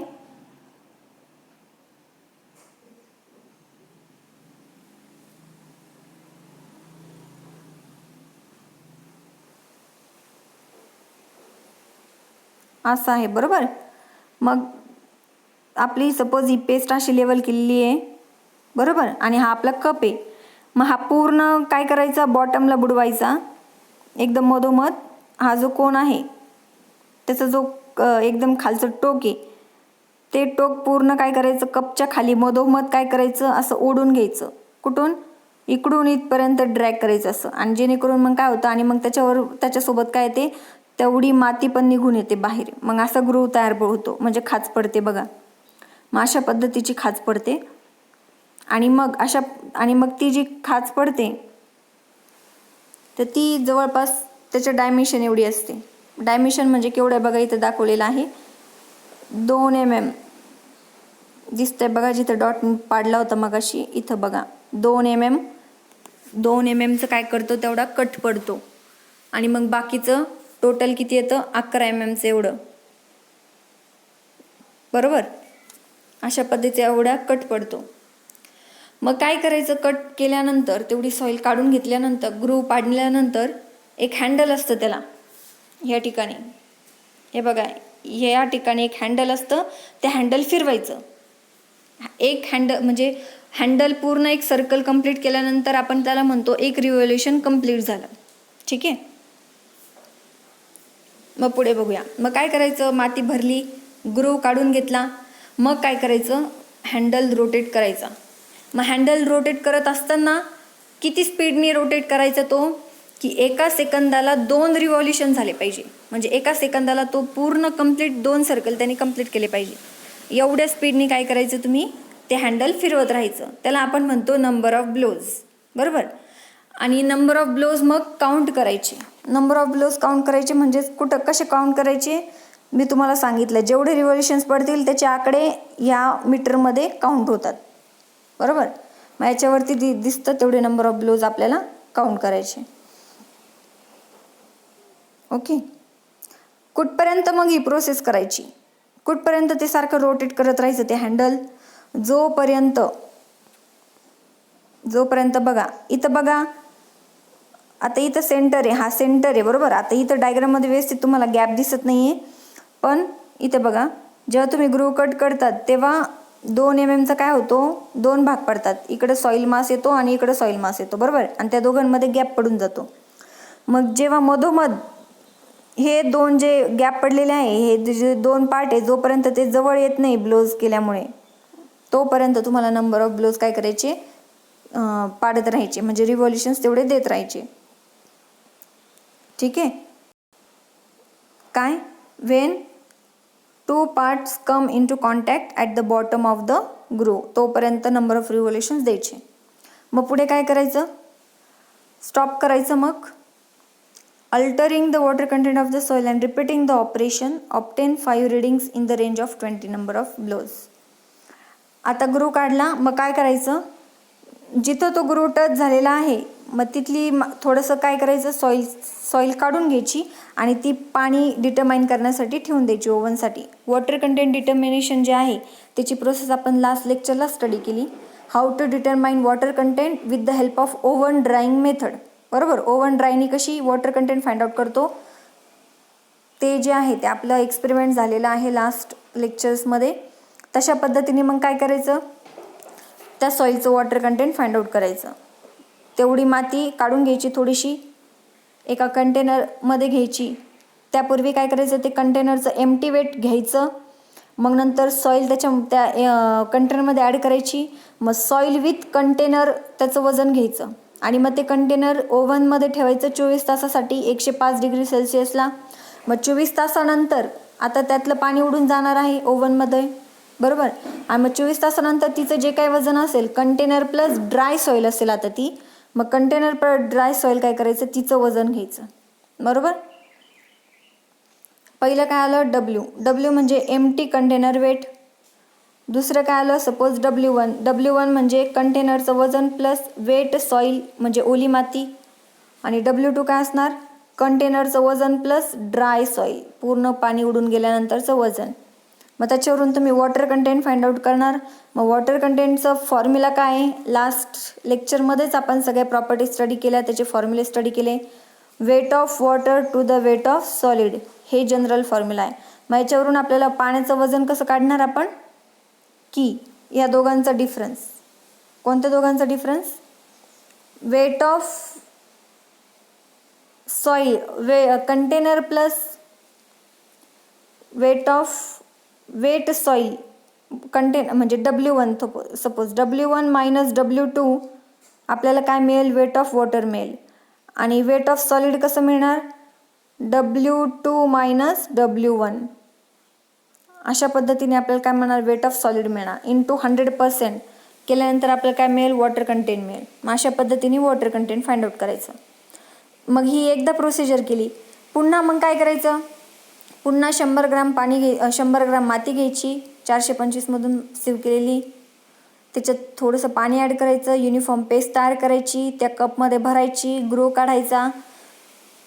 असा आहे. बरोबर, मग आपली सपोज ही पेस्ट अशी लेवल केलेली आहे. बरोबर, आणि हा आपला कप आहे. मग हा पूर्ण काय करायचा, बॉटमला बुडवायचा एकदम मधोमध. हा जो कोन आहे त्याचा जो एकदम खालचं टोक आहे, ते टोक पूर्ण काय करायचं, कपच्या खाली मधोमध काय करायचं, असं ओढून घ्यायचं. कुठून, इकडून इथपर्यंत ड्रॅग करायचं असं. आणि जेणेकरून मग काय होतं, आणि मग त्याच्यासोबत काय येते, तेवढी माती पण निघून येते बाहेर. मग असा ग्रूव तयार होतो, म्हणजे खाच पडते बघा. मग अशा पद्धतीची खाच पडते. आणि मग ती जी खाच पडते तर ती जवळपास त्याच्या डायमेन्शन एवढी असते. डायमेन्शन म्हणजे केवढं बघा, इथं दाखवलेलं आहे 2 mm दिसतंय बघा, जिथं डॉट पाडला होता मग अशी, इथं बघा 2 mm. 2 mmचं काय करतो, तेवढा कट पडतो. आणि मग बाकीचं टोटल किती येतं, 11 mmचं एवढं. बरोबर, अशा पद्धतीचा एवढा कट पडतो. मग काय करायचं, कट केल्यानंतर तेवढी सॉईल काढून घेतल्यानंतर, ग्रूव पाडल्यानंतर एक हँडल असतं त्याला, ह्या ठिकाणी हे बघा, या ठिकाणी एक हँडल असतं. ते हँडल फिरवायचं. एक हँडल म्हणजे हँडल पूर्ण एक सर्कल कंप्लीट केल्यानंतर आपण त्याला म्हणतो एक रिव्होल्यूशन कंप्लीट झालं. ठीक आहे, मग पुढे बघूया. मग काय करायचं, माती भरली, ग्रूव काढून घेतला. मग काय करायचं, हँडल रोटेट करायचा. मग हँडल रोटेट करत असताना किती स्पीडने रोटेट करायचा तो, की एका सेकंदाला 2 रिव्हॉल्युशन झाले पाहिजे. म्हणजे एका सेकंदाला तो पूर्ण कंप्लीट 2 सर्कल त्याने कंप्लीट केले पाहिजे. एवढ्या स्पीडने काय करायचं, तुम्ही ते हँडल फिरवत राहायचं. त्याला आपण म्हणतो नंबर ऑफ ब्लोज. बरोबर, आणि नंबर ऑफ ब्लोज मग काउंट करायचे. नंबर ऑफ ब्लोज काउंट करायचे म्हणजे कसे काउंट करायचे, मी तुम्हाला सांगितलं. जेवढे रिव्हॉल्युशन्स पडतील त्याचे आकडे या मीटरमध्ये काउंट होतात. बरोबर, मग याच्यावरती दिसतं तेवढे नंबर ऑफ ब्लोज आपल्याला काउंट करायचे. ओके, कुठपर्यंत मग ही प्रोसेस करायची, कुठपर्यंत ते सारखं रोटेट करत राहायचं ते हँडल, जोपर्यंत बघा, इथं बघा, आता इथं सेंटर आहे, हा सेंटर आहे. बरोबर, आता इथं डायग्राममध्ये व्यवस्थित तुम्हाला गॅप दिसत नाही आहे, पण इथे बघा, जेव्हा तुम्ही ग्रूव कट करतात तेव्हा 2 mmचा काय होतो, 2 भाग पडतात. इकडे सॉईल मास येतो आणि इकडे सॉईल मास येतो. बरोबर, आणि त्या दोघांमध्ये गॅप पडून जातो. मग जेव्हा मधोमध हे 2 जे गॅप पडलेले आहे, हे जे 2 पार्ट आहे, जोपर्यंत ते जवळ येत नाही ब्लोज केल्यामुळे, तोपर्यंत तुम्हाला नंबर ऑफ ब्लोज काय करायचे, पाडत राहायचे. म्हणजे रिव्हॉल्युशन्स तेवढे देत राहायचे. ठीक आहे, काय, when 2 parts come into contact at the bottom of the groove, तोपर्यंत नंबर ऑफ रिव्हॉल्युशन्स द्यायचे. मग पुढे काय करायचं, स्टॉप करायचं. मग altering the water content of the soil and repeating the operation, obtain 5 readings in the range of 20 number of blows. आता groove काढला, मग काय करायचं, जिथं तो ग्रूव टच झालेला आहे मग तिथली थोडंसं काय करायचं, सॉईल काढून घ्यायची आणि ती पाणी डिटरमाइन करण्यासाठी ठेवून द्यायची ओव्हनसाठी. वॉटर कंटेंट डिटर्मिनेशन जे आहे त्याची प्रोसेस आपण लास्ट लेक्चरला स्टडी केली. How to determine water content with the help of oven drying method. बरोबर, ओव्हन ड्रायनी कशी वॉटर कंटेंट फाइंड आउट करतो ते जे आहे ते आपलं एक्सपेरिमेंट झालेलं आहे लास्ट लेक्चर्समध्ये. तशा पद्धतीने मग काय करायचं, त्या सॉईलचं वॉटर कंटेंट फाइंड आउट करायचं. तेवढी माती काढून घ्यायची, थोडीशी एका कंटेनरमध्ये घ्यायची. त्यापूर्वी काय करायचं, ते कंटेनरचं एम्प्टी वेट घ्यायचं. मग नंतर सॉईल त्या कंटेनरमध्ये ॲड करायची. मग सॉईल विथ कंटेनर त्याचं वजन घ्यायचं आणि मग ते कंटेनर ओव्हनमध्ये ठेवायचं 24 तासासाठी 105 डिग्री सेल्सिअसला. मग 24 तासानंतर आता त्यातलं पाणी उडून जाणार आहे ओव्हनमध्ये. बरोबर, आणि मग 24 तासानंतर तिचं जे काही वजन असेल, कंटेनर प्लस ड्राय सॉईल असेल आता ती, मग कंटेनर प्लस ड्राय सॉईल काय करायचं, तिचं वजन घ्यायचं. बरोबर, पहिलं काय आलं डब्ल्यू म्हणजे एम्प्टी कंटेनर वेट. दुसरं काय आलं, सपोज W1 म्हणजे कंटेनरचं वजन प्लस वेट सॉईल म्हणजे ओली माती. आणि W2 काय असणार, कंटेनरचं वजन प्लस ड्राय सॉईल पूर्ण पाणी उडून गेल्यानंतरचं वजन. मग त्याच्यावरून तुम्ही वॉटर कंटेंट फाइंड आउट करणार. मग वॉटर कंटेंटचं फॉर्म्युला काय आहे, लास्ट लेक्चरमध्येच आपण सगळ्या प्रॉपर्टी स्टडी केल्या, त्याचे फॉर्म्युले स्टडी केले. Weight of water to the weight of solid हे जनरल फॉर्म्युला आहे. मग याच्यावरून आपल्याला पाण्याचं वजन कसं काढणार आपण, की या दोघांचा डिफरन्स. कोणत्या दोघांचा difference, weight of soil container plus weight soil म्हणजे W1. Suppose W1 minus W2 आपल्याला काय मिळेल, वेट ऑफ वॉटर मिळेल. आणि वेट ऑफ सॉलिड कसं मिळणार, W2 मायनस W1. अशा पद्धतीने आपल्याला काय मिळणार, वेट ऑफ सॉलिड मिळणार. इंटू 100% केल्यानंतर आपल्याला काय मिळेल, वॉटर कंटेंट मिळेल. मग अशा पद्धतीने वॉटर कंटेंट फाइंड आउट करायचं. मग ही एकदा प्रोसिजर केली. पुन्हा मग काय करायचं, पुन्हा 100 ग्राम 100 ग्राम माती घ्यायची 425मधून सीव केलेली. त्याच्यात थोडंसं पाणी ॲड करायचं, युनिफॉर्म पेस्ट तयार करायची, त्या कपमध्ये भरायची, ग्रो काढायचा.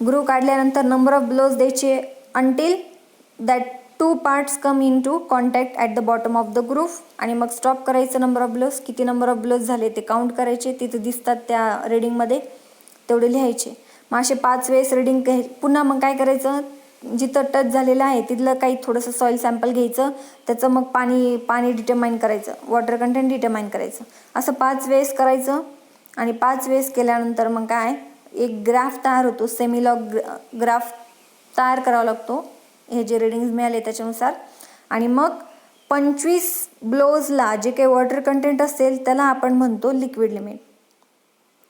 ग्रो काढल्यानंतर नंबर ऑफ ब्लोज द्यायचे until that 2 parts come into contact at the bottom of the groove. आणि मग स्टॉप करायचं. नंबर ऑफ ब्लोज, किती नंबर ऑफ ब्लोज झाले ते काउंट करायचे, तिथे दिसतात त्या रीडिंगमध्ये, तेवढे लिहायचे. मग असे 5 वेळेस रीडिंग पुन्हा मग काय करायचं, जिथं टच झालेलं आहे तिथलं काही थोडंसं सॉईल सॅम्पल घ्यायचं, त्याचं मग पाणी डिटरमाइन करायचं, वॉटर कंटेंट डिटरमाइन करायचं. असं 5 वेळेस करायचं. आणि 5 वेळेस केल्यानंतर मग काय, एक ग्राफ तयार होतो, सेमिलॉग ग्राफ तयार करावा लागतो हे जे रीडिंग्स मिळाले त्याच्यानुसार. आणि मग 25 ब्लोजला जे काही वॉटर कंटेंट असेल त्याला आपण म्हणतो लिक्विड लिमिट.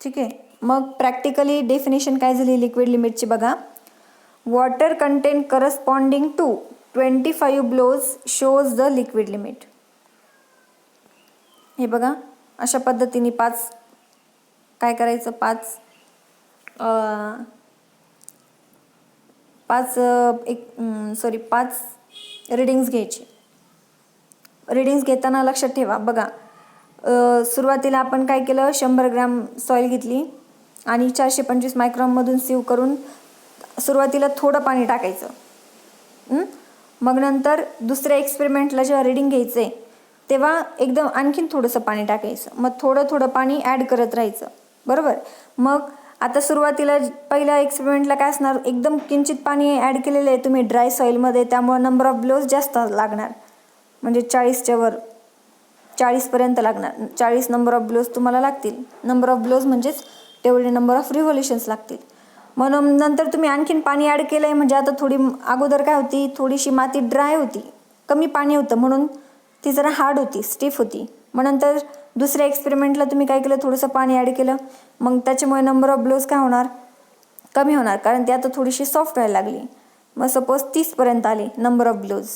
ठीक आहे, मग प्रॅक्टिकली डेफिनेशन काय झाली लिक्विड लिमिटची बघा. Water content corresponding to 25 blows shows the liquid limit. हे बघा, अशा पद्धतीने 5 काय करायचं, 5 रीडिंग्स घ्यायची. रीडिंग्स घेताना लक्षात ठेवा बघा, सुरुवातीला आपण काय केलं, 100 ग्रॅम सॉईल घेतली आणि 425 मायक्रॉनमधून सीव करून सुरुवातीला थोडं पाणी टाकायचं. मग नंतर दुसऱ्या एक्सपेरिमेंटला जेव्हा रीडिंग घ्यायचं आहे तेव्हा एकदम आणखीन थोडंसं पाणी टाकायचं. मग थोडं पाणी ॲड करत राहायचं. बरोबर, मग आता सुरुवातीला पहिल्या एक्सपेरिमेंटला काय असणार, एकदम किंचित पाणी ॲड केलेलं आहे तुम्ही ड्राय सॉईलमध्ये, त्यामुळे नंबर ऑफ ब्लोज जास्त लागणार, म्हणजे 40च्या वर 40पर्यंत लागणार. 40 नंबर ऑफ ब्लोज तुम्हाला लागतील. नंबर ऑफ ब्लोज म्हणजेच तेवढे नंबर ऑफ रिव्होल्युशन्स लागतील. म्हणून नंतर तुम्ही आणखीन पाणी ॲड केलं आहे, म्हणजे आता थोडी अगोदर काय होती, थोडीशी माती ड्राय होती, कमी पाणी होतं म्हणून ती जरा हार्ड होती, स्टिफ होती. मग नंतर दुसऱ्या एक्सपेरिमेंटला तुम्ही काय केलं, थोडंसं पाणी ॲड केलं, मग त्याच्यामुळे नंबर ऑफ ब्लोज काय होणार, कमी होणार, कारण ती आता थोडीशी सॉफ्ट व्हायला लागली. मग सपोज 30पर्यंत आले नंबर ऑफ ब्लोज,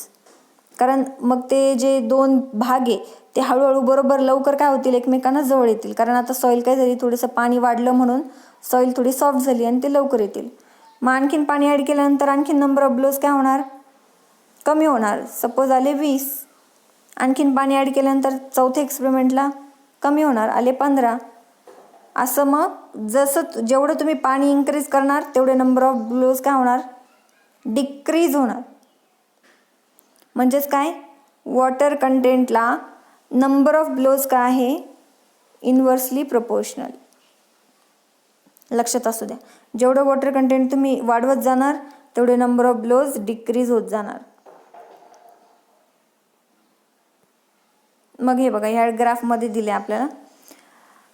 कारण मग ते जे 2 भाग आहे ते हळूहळू बरोबर लवकर काय होतील, एकमेकांना जवळ येतील, कारण आता सॉईल काय झाली, थोडंसं पाणी वाढलं म्हणून सॉईल थोडी सॉफ्ट झाली आणि ते लवकर येतील. मग आणखीन पाणी ॲड केल्यानंतर आणखीन नंबर ऑफ ब्लोज काय होणार, कमी होणार. सपोज आले 20, आणखीन पाणी ॲड केल्यानंतर चौथ्या एक्सपेरिमेंटला कमी होणार, आले 15. असं मग जसं जेवढं तुम्ही पाणी इन्क्रीज करणार तेवढे नंबर ऑफ ब्लोज काय होणार, डिक्रीज होणार. म्हणजेच काय, वॉटर कंटेंटला नंबर ऑफ ब्लोज काय आहे, इन्व्हर्सली प्रोपोर्शनल. लक्षात असू द्या, जेवढं वॉटर कंटेंट तुम्ही वाढवत जाणार तेवढे नंबर ऑफ ब्लोज डिक्रीज होत जाणार. मग हे बघा ह्या ग्राफमध्ये दिले आपल्याला.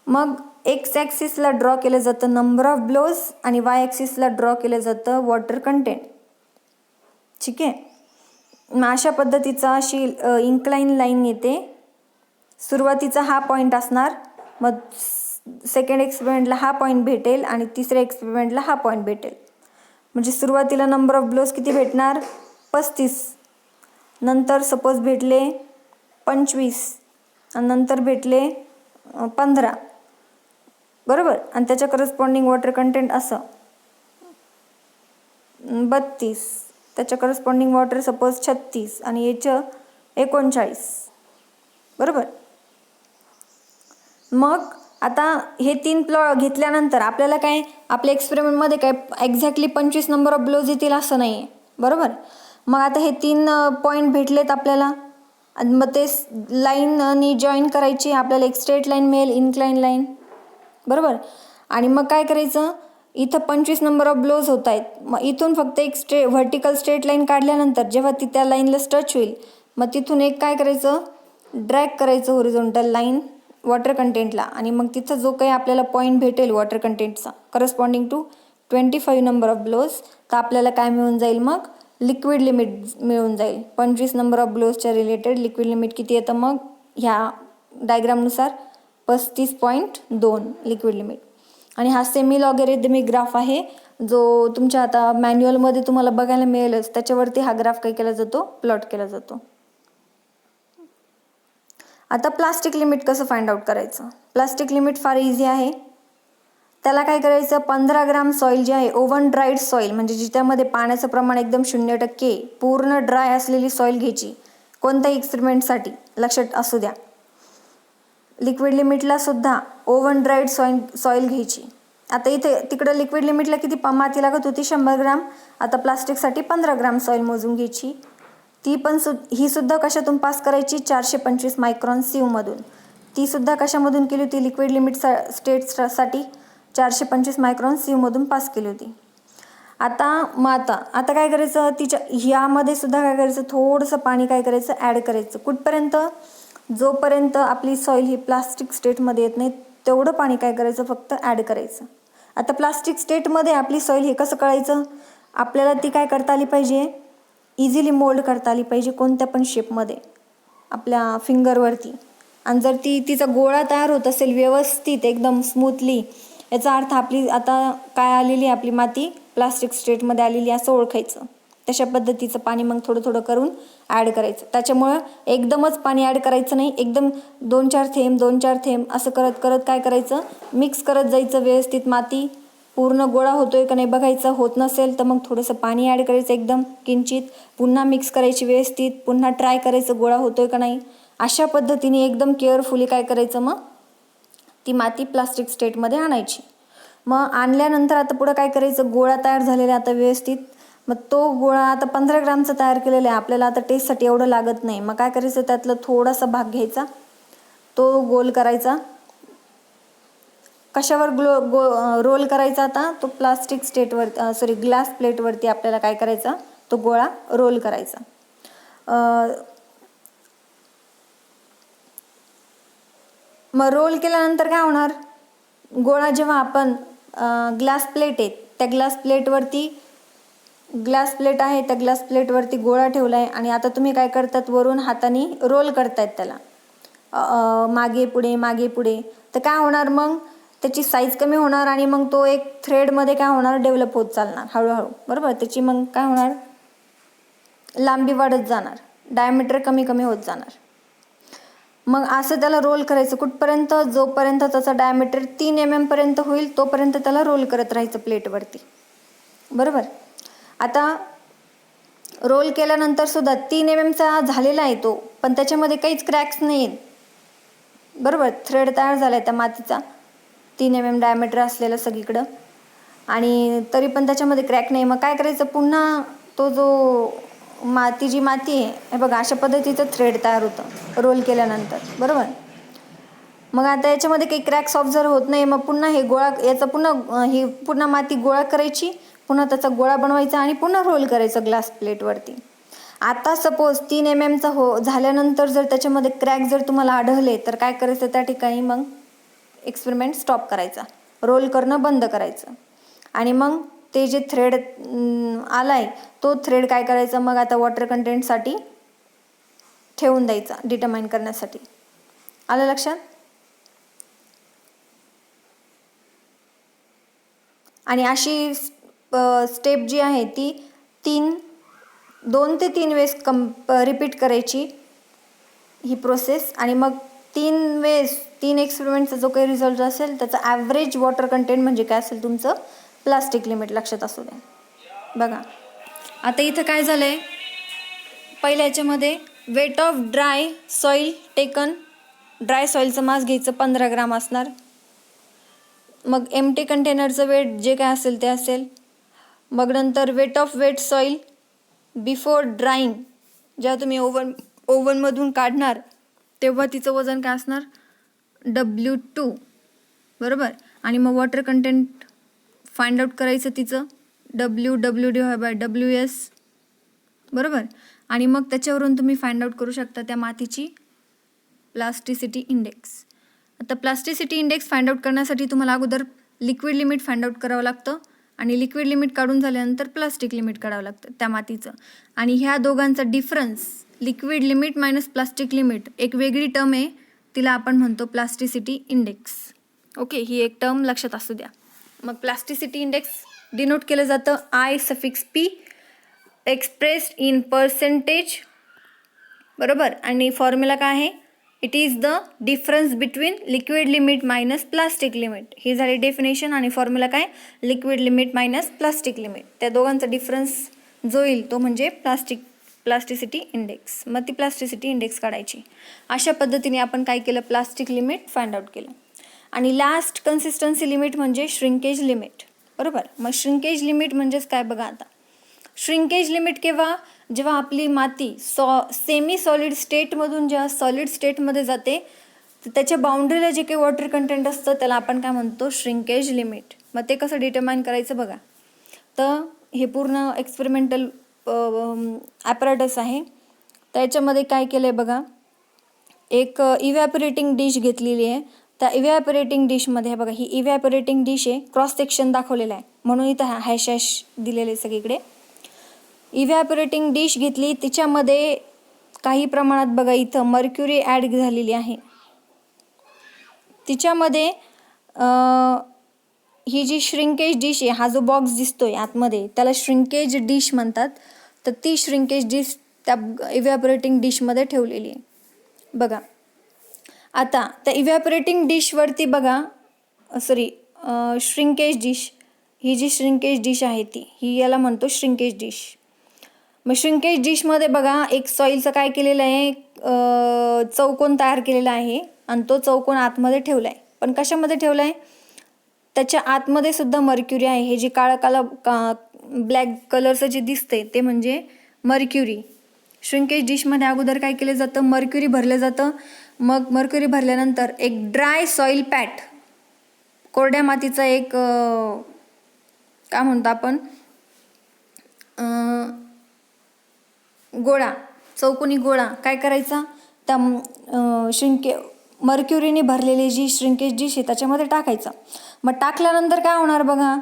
मग एक्स ॲक्सिसला ड्रॉ केलं जातं नंबर ऑफ ब्लोज आणि वाय ॲक्सिसला ड्रॉ केलं जातं वॉटर कंटेंट. ठीक आहे. मग अशा पद्धतीचा अशी इन्क्लाइन लाईन येते. सुरुवातीचा हा पॉईंट असणार, मग सेकंड एक्सपेरिमेंटला हा पॉईंट भेटेल आणि तिसऱ्या एक्सपेरिमेंटला हा पॉईंट भेटेल. म्हणजे सुरुवातीला नंबर ऑफ ब्लोज किती भेटणार, 35. नंतर सपोज भेटले 25 आणि नंतर भेटले 15. बरोबर. आणि त्याच्या करस्पॉन्डिंग वॉटर कंटेंट असं 32, त्याच्या करस्पॉन्डिंग वॉटर सपोज 36 आणि याचं 39. बरोबर. मग आता हे 3 प्लॉट घेतल्यानंतर आपल्याला काय, आपल्या एक्सपेरिमेंटमध्ये काय एक्झॅक्टली 25 नंबर ऑफ ब्लोज येतील असं नाही आहे. बरोबर. मग आता हे 3 पॉईंट भेटलेत आपल्याला, आणि मग ते लाईननी जॉईन करायची, आपल्याला एक स्ट्रेट लाईन मिळेल, इन्क्लाइन लाईन. बरोबर. आणि मग काय करायचं, इथं 25 नंबर ऑफ ब्लोज होत आहेत. मग इथून फक्त एक व्हर्टिकल स्ट्रेट लाईन काढल्यानंतर जेव्हा ती त्या लाईनला टच होईल, मग तिथून एक काय करायचं, ड्रॅग करायचं होरिझॉन्टल लाईन वॉटर कंटेंटला. आणि मग तिथं जो काही आपल्याला पॉईंट भेटेल वॉटर कंटेंटचा corresponding to 25 number of blows, तर आपल्याला काय मिळून जाईल, मग लिक्विड लिमिट मिळून जाईल. 25 नंबर ऑफ ब्लोजच्या रिलेटेड लिक्विड लिमिट किती येतं, मग ह्या डायग्रामनुसार 35.2 लिक्विड लिमिट. आणि हा सेमी लॉगॅरिथमिक ग्राफ आहे, जो तुमच्या आता मॅन्युअलमध्ये तुम्हाला बघायला मिळेलच. त्याच्यावरती हा ग्राफ काय केला जातो, प्लॉट केला जातो. आता प्लास्टिक लिमिट कसं फाइंड आउट करायचं. प्लास्टिक लिमिट फार इझी आहे. त्याला काय करायचं, 15 ग्राम सॉईल जे आहे, ओव्हन ड्राईड सॉईल, म्हणजे जिच्यामध्ये पाण्याचं प्रमाण एकदम 0% पूर्ण ड्राय असलेली सॉईल घ्यायची कोणत्याही एक्सपेरिमेंटसाठी. लक्षात असू द्या, लिक्विड लिमिटला सुद्धा ओव्हन ड्राईड सॉईल घ्यायची. आता इथे तिकडं लिक्विड लिमिटला किती माती लागत होती, 100 ग्राम. आता प्लास्टिकसाठी 15 ग्राम सॉईल मोजून घ्यायची. ती पण ही सुद्धा कशातून पास करायची, 425 मायक्रॉन सिवमधून. ती सुद्धा कशामधून केली होती, लिक्विड लिमिट स्टेटसाठी 425 मायक्रॉन सिवमधून पास केली होती. आता काय करायचं, तिच्या ह्यामध्ये सुद्धा काय करायचं, थोडंसं पाणी काय करायचं, ॲड करायचं. कुठपर्यंत, जोपर्यंत आपली सॉईल ही प्लास्टिक स्टेटमध्ये येत नाही तेवढं पाणी काय करायचं, फक्त ॲड करायचं. आता प्लास्टिक स्टेटमध्ये आपली सॉईल हे कसं कळायचं, आपल्याला ती काय करता आली पाहिजे, इझिली मोल्ड करता आली पाहिजे कोणत्या पण शेपमध्ये आपल्या फिंगरवरती. आणि जर तिचा गोळा तयार होत असेल व्यवस्थित एकदम स्मूथली, याचा अर्थ आपली आता काय आलेली, आपली माती प्लास्टिक स्टेटमध्ये आलेली असं ओळखायचं. तशा पद्धतीचं पाणी मग थोडं थोडं करून ॲड करायचं. त्याच्यामुळं एकदमच पाणी ॲड करायचं नाही, एकदम 2-4 थेंब 2-4 थेंब असं करत करत काय करायचं, मिक्स करत जायचं व्यवस्थित. माती पूर्ण गोळा होतोय का नाही बघायचं. होत नसेल तर मग थोडंसं पाणी ॲड करायचं एकदम किंचित, पुन्हा मिक्स करायची व्यवस्थित, पुन्हा ट्राय करायचं गोळा होतोय का नाही. अशा पद्धतीने एकदम केअरफुली काय करायचं, मग ती माती प्लास्टिक स्टेटमध्ये आणायची. मग आणल्यानंतर आता पुढं काय करायचं, गोळा तयार झालेला आता व्यवस्थित. मग तो गोळा आता 15 ग्रामचा तयार केलेला आहे, आपल्याला आता टेस्टसाठी एवढं लागत नाही. मग काय करायचं, त्यातलं थोडासा भाग घ्यायचा, तो गोल करायचा. कशावर रोल करायचा, आता तो प्लास्टिक स्टेटवर ग्लास प्लेटवरती आपल्याला काय करायचा, तो गोळा रोल करायचा. मग रोल केल्यानंतर काय होणार, गोळा जेव्हा आपण ग्लास प्लेट आहे त्या ग्लास प्लेटवरती, ग्लास प्लेट आहे त्या ग्लास प्लेटवरती गोळा ठेवला आहे. आणि आता तुम्ही काय करतात, वरून हाताने रोल करतायत त्याला मागे पुढे मागे पुढे. तर काय होणार, मग त्याची साईज कमी होणार आणि मग तो एक थ्रेडमध्ये काय होणार, डेव्हलप होत चालणार हळूहळू. बरोबर. त्याची मग काय होणार, लांबी वाढत जाणार, डायमीटर कमी कमी होत जाणार. मग असं त्याला रोल करायचं कुठपर्यंत, जोपर्यंत त्याचा डायमीटर 3 mm पर्यंत होईल तोपर्यंत त्याला रोल करत राहायचं प्लेटवरती. बरोबर. आता रोल केल्यानंतर सुद्धा 3 mm झालेला आहे तो, पण त्याच्यामध्ये काहीच क्रॅक्स नाही आहेत. बरोबर. थ्रेड तयार झाला आहे त्या मातीचा, 3 mm डायमीटर असलेलं सगळीकडं, आणि तरी पण त्याच्यामध्ये क्रॅक नाही. मग काय करायचं, पुन्हा तो जो जी माती आहे, हे बघा अशा पद्धतीचं थ्रेड तयार होतं रोल केल्यानंतर, बरोबर. मग आता याच्यामध्ये काही क्रॅक्स ऑब्झर्व होत नाही. मग पुन्हा हे पुन्हा माती गोळा करायची, पुन्हा त्याचा गोळा बनवायचा आणि पुन्हा रोल करायचं ग्लास प्लेटवरती. आता सपोज 3 mm झाल्यानंतर जर त्याच्यामध्ये क्रॅक जर तुम्हाला आढळले तर काय करायचं, त्या ठिकाणी मग एक्सपेरिमेंट स्टॉप करायचा, रोल करणं बंद करायचं, आणि मग ते जे थ्रेड आलाय तो थ्रेड काय करायचा, मग आता वॉटर कंटेंटसाठी ठेवून द्यायचा डिटरमाइन करण्यासाठी. आलं लक्षात? आणि अशी स्टेप जी आहे ती 2 ते 3 वेळेस रिपीट करायची ही प्रोसेस. आणि मग 3 एक्सपेरिमेंटचा जो काही रिझल्ट असेल त्याचा ॲव्हरेज वॉटर कंटेंट म्हणजे काय असेल तुमचं प्लास्टिक लिमिट लक्षात असू द्या. बघा आता इथं काय झालं आहे, पहिल्या याच्यामध्ये weight of dry soil taken, dry सॉईलचं मास घ्यायचं 15 ग्राम असणार. मग एम्प्टी कंटेनरचं वेट जे काय असेल ते असेल. मग नंतर weight of wet soil before drying, जेव्हा तुम्ही ओव्हनमधून काढणार तेव्हा तिचं वजन काय असणार W2, बरोबर. आणि मग वॉटर कंटेंट फाइंड आउट करायचं तिचं WS, बरोबर. आणि मग त्याच्यावरून तुम्ही फाइंड आउट करू शकता त्या मातीची प्लास्टिसिटी इंडेक्स. आता प्लास्टिसिटी इंडेक्स फाइंड आउट करण्यासाठी तुम्हाला अगोदर लिक्विड लिमिट फाइंड आउट करावं लागतं, आणि लिक्विड लिमिट काढून झाल्यानंतर प्लास्टिक लिमिट काढावं लागतं त्या मातीचं. आणि ह्या दोघांचा difference, liquid limit minus plastic limit, एक वेगळी टर्म आहे, तिला आपण म्हणतो प्लास्टिसिटी इंडेक्स. ओके, ही एक टर्म लक्षात असू द्या. मग प्लास्टिसिटी इंडेक्स डिनोट केलं जातं I∗P एक्सप्रेस्ड इन पर्सेंटेज, बरोबर. आणि फॉर्म्युला काय आहे, it is the difference between liquid limit minus plastic limit. ही झाली डेफिनेशन. आणि फॉर्म्युला काय, liquid limit minus plastic limit, त्या दोघांचा डिफरन्स जो येईल तो म्हणजे प्लास्टिसिटी इंडेक्स. मग ती प्लास्टिसिटी इंडेक्स काढायची. अशा पद्धतीने आपण काय केलं, प्लास्टिक लिमिट फाइंड आउट केलं. आणि लास्ट कन्सिस्टन्सी लिमिट म्हणजे श्रिंकेज लिमिट, बरोबर. मग श्रिंकेज लिमिट म्हणजेच काय बघा, आता श्रिंकेज लिमिट जेव्हा आपली माती सेमी सॉलिड स्टेटमधून जेव्हा सॉलिड स्टेटमध्ये जाते तर त्याच्या बाउंड्रीला जे काही वॉटर कंटेंट असतं त्याला आपण काय म्हणतो, श्रिंकेज लिमिट. मग ते कसं डिटरमाइन करायचं बघा. तर हे पूर्ण एक्सपेरिमेंटल ॲपरेटस आहे. त्याच्यामध्ये काय केलं आहे बघा, एक इव्हॅपोरेटिंग डिश घेतलेली आहे. त्या इव्हॅपोरेटिंग डिशमध्ये बघा, ही इव्हॅपोरेटिंग डिश आहे, क्रॉस सेक्शन दाखवलेला आहे म्हणून इथं हॅश दिलेले सगळीकडे. इव्हॅपोरेटिंग डिश घेतली, तिच्यामध्ये काही प्रमाणात बघा इथं मर्क्युरी ॲड झालेली आहे. तिच्यामध्ये ही जी श्रिंकेज डिश आहे, हा जो बॉक्स दिसतोय आतमध्ये त्याला श्रिंकेज डिश म्हणतात. तर ती श्रिंकेज डिश त्या इव्हॅपोरेटिंग डिशमध्ये ठेवलेली आहे बघा. आता त्या इव्हॅपोरेटिंग डिशवरती बघा, श्रिंकेज डिश, ही जी श्रिंकेज डिश आहे ही याला म्हणतो श्रिंकेज डिश. मग श्रिंकेज डिशमध्ये बघा एक सॉईलचं काय केलेलं आहे, चौकोन तयार केलेला आहे आणि तो चौकोन आतमध्ये ठेवला आहे. पण कशामध्ये ठेवला आहे, त्याच्या आतमध्ये सुद्धा मर्क्युरी आहे. हे जे ब्लॅक कलरचं जे दिसतंय ते म्हणजे मर्क्युरी. श्रिंकेज डिशमध्ये अगोदर काय केलं जातं, मर्क्युरी भरलं जातं. मग मर्क्युरी भरल्यानंतर एक ड्राय सॉईल पॅट, कोरड्या मातीचा एक काय म्हणतो आपण गोळा, चौकोनी गोळा काय करायचा, त्या मर्क्युरीने भरलेली जी श्रिंकेज डिश आहे त्याच्यामध्ये टाकायचा. मग टाकल्यानंतर काय होणार बघा,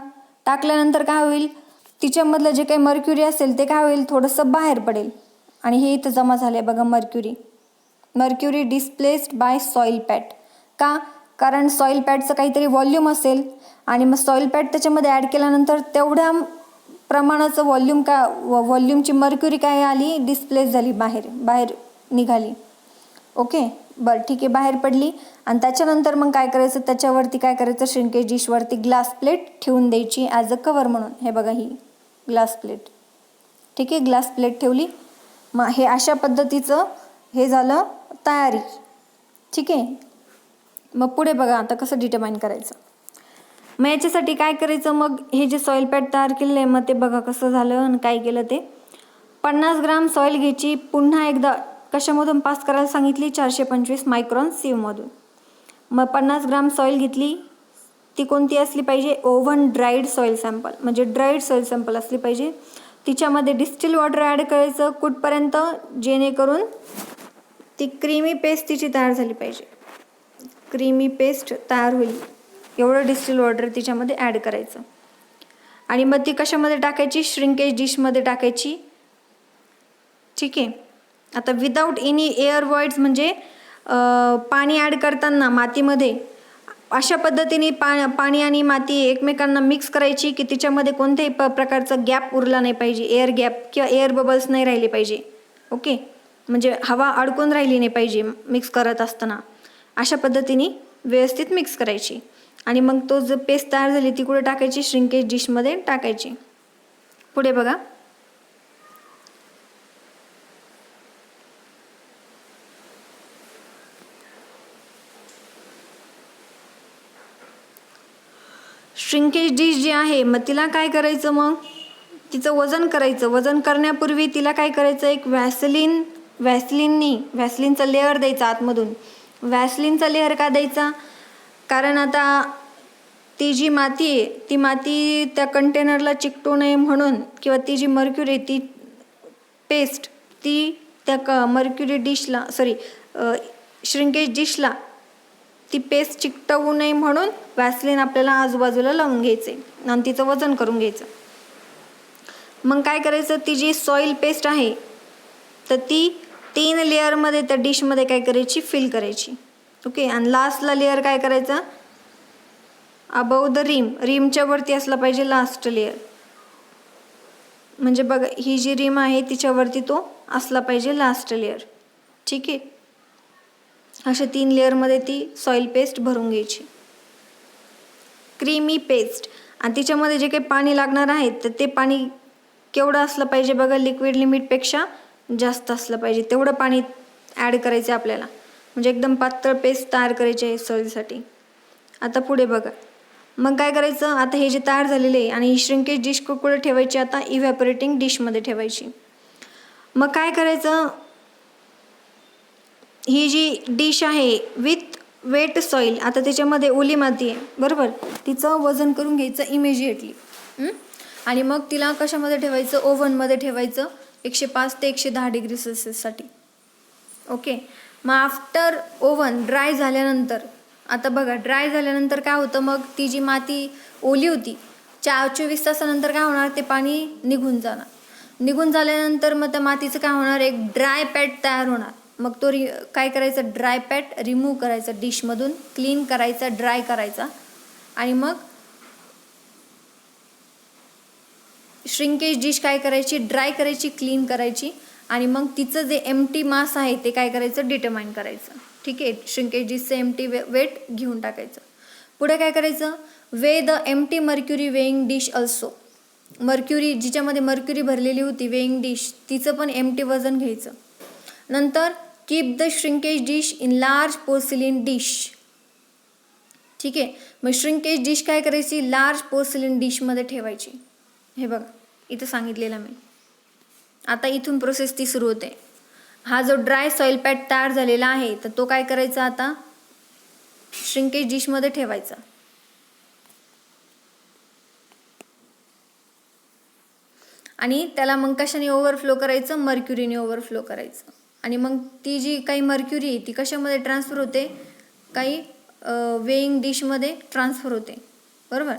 टाकल्यानंतर काय होईल, तिच्यामधलं जे काही मर्क्युरी असेल ते काय होईल, थोडंसं बाहेर पडेल. आणि हे इथं जमा झालं आहे बघा, मर्क्युरी डिस्प्लेस्ड बाय सॉईल पॅट. का, कारण सॉईल पॅटचं काहीतरी व्हॉल्यूम असेल आणि मग सॉईल पॅट त्याच्यामध्ये ॲड केल्यानंतर तेवढ्या प्रमाणाचं व्हॉल्यूमची मर्क्युरी काय आली, डिस्प्लेस झाली, बाहेर निघाली. ओके, बरं ठीक आहे, बाहेर पडली. आणि त्याच्यानंतर मग काय करायचं, त्याच्यावरती काय करायचं, श्रिंकेज डिशवरती ग्लास प्लेट ठेवून द्यायची ॲज अ कवर म्हणून. हे बघा ही ग्लास प्लेट, ठीक आहे, ग्लास प्लेट ठेवली. मग हे अशा पद्धतीचं हे झालं तयारी, ठीक आहे. मग पुढे बघा आता कसं डिटरमाइन करायचं. मग याच्यासाठी काय करायचं, मग हे जे सॉईल पॅड तयार केलेलं आहे मग ते बघा कसं झालं आणि काय केलं ते. 50 ग्राम सॉईल घ्यायची, पुन्हा एकदा कशामधून पास करायला सांगितली, 425 मायक्रॉन सिवमधून. मग 50 ग्राम सॉईल घेतली, ती कोणती असली पाहिजे, ओव्हन ड्राईड सॉईल सॅम्पल, म्हणजे ड्राईड सॉईल सॅम्पल असली पाहिजे. तिच्यामध्ये डिस्टिल वॉटर ॲड करायचं कुठपर्यंत, जेणेकरून ती क्रीमी पेस्ट तिची तयार झाली पाहिजे, क्रीमी पेस्ट तयार होईल एवढं डिस्टिल वॉटर तिच्यामध्ये ॲड करायचं. आणि मग ती कशामध्ये टाकायची, श्रिंकेज डिशमध्ये टाकायची. ठीक आहे. आता विदाऊट एनी एअर वॉइड्स, म्हणजे पाणी ॲड करताना मातीमध्ये अशा पद्धतीने पाणी आणि माती एकमेकांना मिक्स करायची की तिच्यामध्ये कोणत्याही प्रकारचा गॅप उरला नाही पाहिजे, एअर गॅप किंवा एअर बबल्स नाही राहिले पाहिजे. ओके, म्हणजे हवा अडकून राहिली नाही पाहिजे मिक्स करत असताना. अशा पद्धतीने व्यवस्थित मिक्स करायची. आणि मग तो जो पेस्ट तयार झाली ती कुठे टाकायची, श्रिंकेज डिशमध्ये टाकायची. पुढे बघा, श्रिंकेज डिश जी आहे मग तिला काय करायचं, मग तिचं वजन करायचं. वजन करण्यापूर्वी तिला काय करायचं, एक व्हॅसलिनचा लेअर द्यायचा आतमधून. व्हॅसलिनचा लेअर का द्यायचा, कारण आता ती जी माती आहे ती माती त्या कंटेनरला चिकटू नये म्हणून, किंवा ती जी मर्क्युरी ती पेस्ट ती त्या मर्क्युरी डिशला श्रिंकेज डिशला ती पेस्ट चिकटवू नये म्हणून व्हॅसलिन आपल्याला आजूबाजूला लावून घ्यायचे आणि तिचं वजन करून घ्यायचं. मग काय करायचं, ती जी सॉईल पेस्ट आहे तर ती 3 लेअरमध्ये त्या डिशमध्ये काय करायची, फिल करायची. ओके, आणि लास्टला लेअर काय करायचा, अबाव द रिमच्या वरती असला पाहिजे लास्ट लेअर. म्हणजे बघा ही जी रिम आहे तिच्यावरती तो असला पाहिजे लास्ट लेअर. ठीक आहे, अशा 3 लेअरमध्ये ती सॉईल पेस्ट भरून घ्यायची, क्रीमी पेस्ट. आणि तिच्यामध्ये जे काही पाणी लागणार आहे तर ते पाणी केवढं असलं पाहिजे बघा, लिक्विड लिमिटपेक्षा जास्त असलं पाहिजे तेवढं पाणी ॲड करायचं आपल्याला, म्हणजे एकदम पातळ पेस्ट तयार करायची आहे सॉईलसाठी. आता पुढे बघा, मग काय करायचं, आता हे जे तयार झालेले आहे आणि ही श्रिंकेज डिश कुठे ठेवायची, आता इव्हॅपोरेटिंग डिशमध्ये ठेवायची. मग काय करायचं, ही जी डिश आहे विथ वेट सॉईल, आता त्याच्यामध्ये ओली माती आहे बरोबर, तिचं वजन करून घ्यायचं इमिजिएटली. आणि मग तिला कशामध्ये ठेवायचं, ओव्हनमध्ये ठेवायचं 105 ते 110 डिग्री सेल्सिअससाठी. ओके, मग आफ्टर ओव्हन ड्राय झाल्यानंतर, आता बघा ड्राय झाल्यानंतर काय होतं, मग ती जी माती ओली होती 24 तासानंतर काय होणार, ते पाणी निघून जाणार. निघून झाल्यानंतर मग त्या मातीचं काय होणार, एक ड्राय पॅट तयार होणार. मग तो काय करायचं, ड्राय पॅट रिमूव्ह करायचा डिशमधून, क्लीन करायचा, ड्राय करायचा. आणि मग श्रिंकेज डिश काय करायची, ड्राय करायची, क्लीन करायची. आणि मग तिचं जे एम्प्टी मास आहे ते काय करायचं, डिटरमाइन करायचं. ठीक आहे, श्रिंकेज डिशचं एम्प्टी वेट घेऊन टाकायचं. पुढे काय करायचं, way the empty mercury weighing dish also. Mercury जिच्यामध्ये मर्क्युरी भरलेली होती वेइंग डिश, तिचं पण एम्प्टी वजन घ्यायचं. नंतर keep the shrinkage dish in large porcelain dish. ठीक आहे, मग श्रिंकेज डिश काय करायची, लार्ज पोर्सिलिन डिशमध्ये ठेवायची. हे बघा इथं सांगितलेलं मी. आता इथून प्रोसेस ती सुरू होते. हा जो ड्राय सॉईल पॅड तयार झालेला आहे तर तो काय करायचा, आता श्रिंकेज डिशमध्ये ठेवायचा. आणि त्याला मग कशाने ओव्हरफ्लो करायचं, मर्क्युरीने ओव्हरफ्लो करायचं. आणि मग ती जी काही मर्क्युरी आहे ती कशामध्ये ट्रान्सफर होते, काही वेइंग डिशमध्ये ट्रान्सफर होते बरोबर.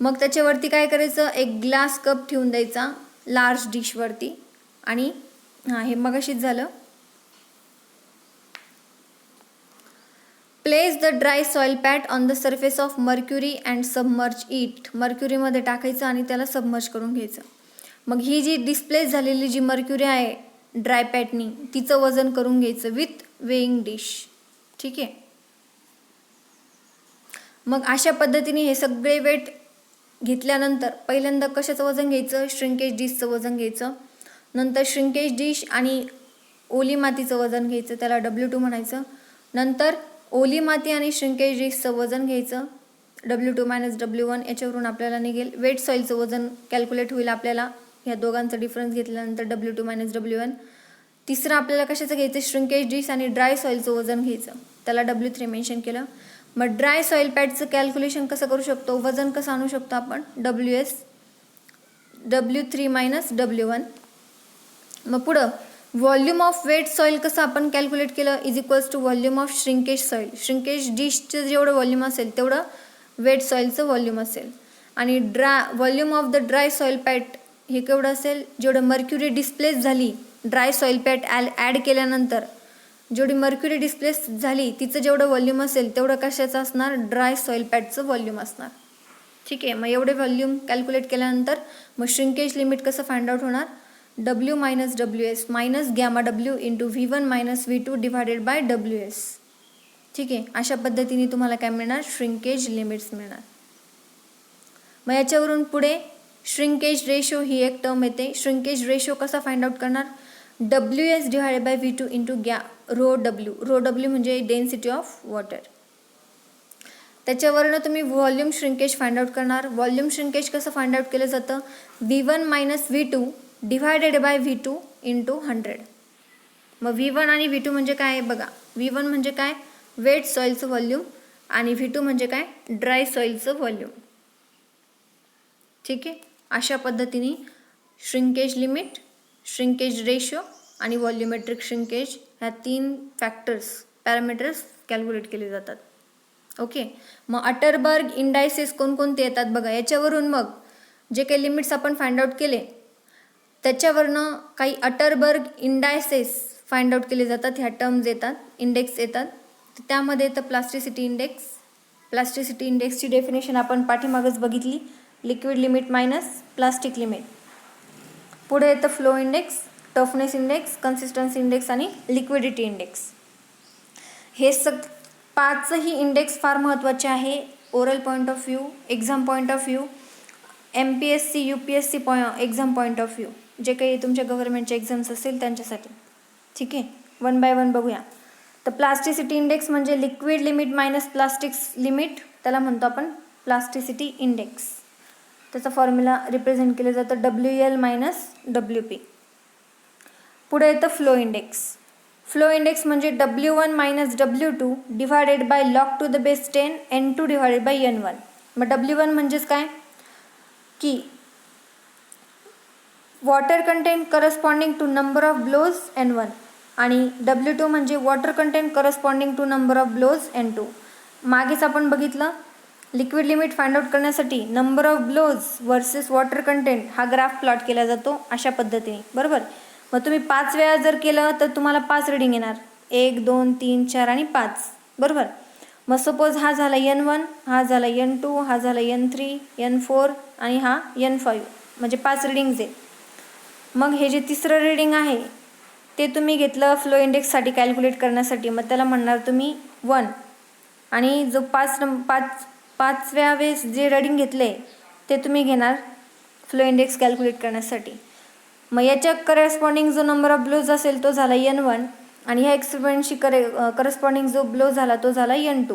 मग त्याच्यावरती काय करायचं, एक ग्लास कप ठेवून द्यायचा लार्ज डिशवरती. आणि हे मगाशीच झालं. Place the dry soil pat on the surface of mercury and submerge it. मर्क्युरीमध्ये टाकायचं आणि त्याला सबमर्ज करून घ्यायचं. मग ही जी डिस्प्लेस झालेली जी मर्क्युरी आहे ड्राय पॅटनी, तिचं वजन करून घ्यायचं विथ वेइंग डिश. ठीक आहे, मग अशा पद्धतीने हे सगळे वेट घेतल्यानंतर पहिल्यांदा कशाचं वजन घ्यायचं, श्रिंकेज डिशचं वजन घ्यायचं. नंतर श्रिंकेज डिश आणि ओली मातीचं वजन घ्यायचं, त्याला W2 म्हणायचं. नंतर ओली माती आणि श्रिंकेज डिशचं वजन घ्यायचं, W2 मायनस W1 याच्यावरून आपल्याला निघेल वेट सॉईलचं वजन कॅल्क्युलेट होईल आपल्याला ह्या दोघांचा डिफरन्स घेतल्यानंतर W2 मायनस W1. तिसरं आपल्याला कशाचं घ्यायचं श्रिंकेज डिश आणि ड्राय सॉईलचं वजन घ्यायचं, त्याला W3 मेन्शन केलं. मग ड्राय सॉईल पॅडचं कॅल्क्युलेशन कसं करू शकतो, वजन कसं आणू शकतो आपण, W3 मायनस W1. मग पुढं व्हॉल्यूम ऑफ वेट सॉईल कसं आपण कॅल्क्युलेट केलं, is equals to volume of shrinkage soil. Shrinkage डिशचं जेवढं व्हॉल्यूम असेल तेवढं वेट सॉईलचं व्हॉल्यूम असेल. आणि volume of the dry soil pad हे केवढं असेल, जेवढं मर्क्युरी डिस्प्लेस झाली ड्राय सॉईल पॅड ॲड केल्यानंतर जेवढी मर्क्युरी डिस्प्लेस झाली तिचं जेवढं व्हॉल्यूम असेल तेवढं कशाचं असणार, ड्राय सॉईल पॅडचं व्हॉल्यूम असणार. ठीक आहे. मग एवढे व्हॉल्यूम कॅल्क्युलेट केल्यानंतर मग श्रिंकेज लिमिट कसं फाइंड आउट होणार, W minus WS minus gamma W into V1 minus V2 divided by WS. ठीक आहे. अशा पद्धतीने तुम्हाला काय मिळणार, श्रिंकेज लिमिट्स मिळणार. मग याच्यावरून पुढे श्रिंकेज रेशो ही एक टर्म येते. श्रिंकेज रेशो कसा फाइंड आउट करणार, WS divided by V2 into rho W म्हणजे डेन्सिटी ऑफ वॉटर. त्याच्यावरनं तुम्ही व्हॉल्यूम श्रिंकेज फाइंड आउट करणार. व्हॉल्यूम श्रिंकेज कसं फाइंड आउट केलं जातं, V1 minus V2 divided by V2 into 100. मग V1 आणि V2 म्हणजे काय बघा, V1 म्हणजे काय, वेट सॉईलचं व्हॉल्यूम आणि V2 म्हणजे काय, ड्राय सॉईलचं व्हॉल्यूम. ठीक आहे. अशा पद्धतीने श्रिंकेज लिमिट, श्रिंकेज रेशो आणि व्हॉल्यूमेट्रिक श्रिंकेज ह्या 3 पॅरामीटर्स कॅल्क्युलेट केले जातात. ओके. मग अटरबर्ग इंडायसेस कोणकोणते येतात बघा. याच्यावरून मग जे काही लिमिट्स आपण फाइंड आउट केले त्याच्यावरनं काही अटरबर्ग इंडायसेस फाइंड आउट केले जातात. ह्या टर्म्स येतात, इंडेक्स येतात. त्यामध्ये येतं प्लास्टिसिटी इंडेक्स. प्लास्टिसिटी इंडेक्सची डेफिनेशन आपण पाठीमागच बघितली, liquid limit minus plastic limit. पुढे येतं flow index, toughness index, consistency index आणि लिक्विडिटी इंडेक्स. हे 5ही इंडेक्स फार महत्त्वाचे आहे oral point of view, exam point of view, MPSC UPSC exam point of view, जे काही तुमच्या गव्हर्नमेंटचे एक्झाम्स असेल त्यांच्यासाठी. ठीक आहे. 1 बाय 1 बघूया. तर प्लास्टिसिटी इंडेक्स म्हणजे liquid limit minus plastics limit, त्याला म्हणतो आपण प्लास्टिसिटी इंडेक्स. त्याचा फॉर्म्युला रिप्रेझेंट केलं जातं WL मायनस WP. पुढे येतं फ्लो इंडेक्स. फ्लो इंडेक्स म्हणजे W1 minus W2 divided by log to the base 10 N2 divided by N1. मग W1 म्हणजेच काय की water content corresponding to number of blows N1 आणि W2 म्हणजे water content corresponding to number of blows N2. मागेच आपण बघितलं liquid limit find out करण्यासाठी number of blows versus water content हा ग्राफ प्लॉट केला जातो अशा पद्धतीने, बरोबर. मग तुम्ही 5 वेळा जर केलं तर तुम्हाला 5 रीडिंग येणार, 1 2 3 4 आणि 5, बरोबर. मग सपोज हा झाला N1, हा झाला N2, हा झाला N3, N4 आणि हा N5, म्हणजे 5 रीडिंग्ज आहे. मग हे जे तिसरं रीडिंग आहे ते तुम्ही घेतलं फ्लो इंडेक्ससाठी कॅल्क्युलेट करण्यासाठी, मग त्याला म्हणणार तुम्ही 1. आणि जो 5व्या वेळेस जे रीडिंग घेतले ते तुम्ही घेणार फ्लो इंडेक्स कॅल्क्युलेट करण्यासाठी. मग याच्या करस्पॉन्डिंग जो नंबर ऑफ ब्लोज असेल तो झाला N1 आणि ह्या एक्सपेरिमेंटशी करस्पॉन्डिंग जो ब्लो झाला तो झाला N2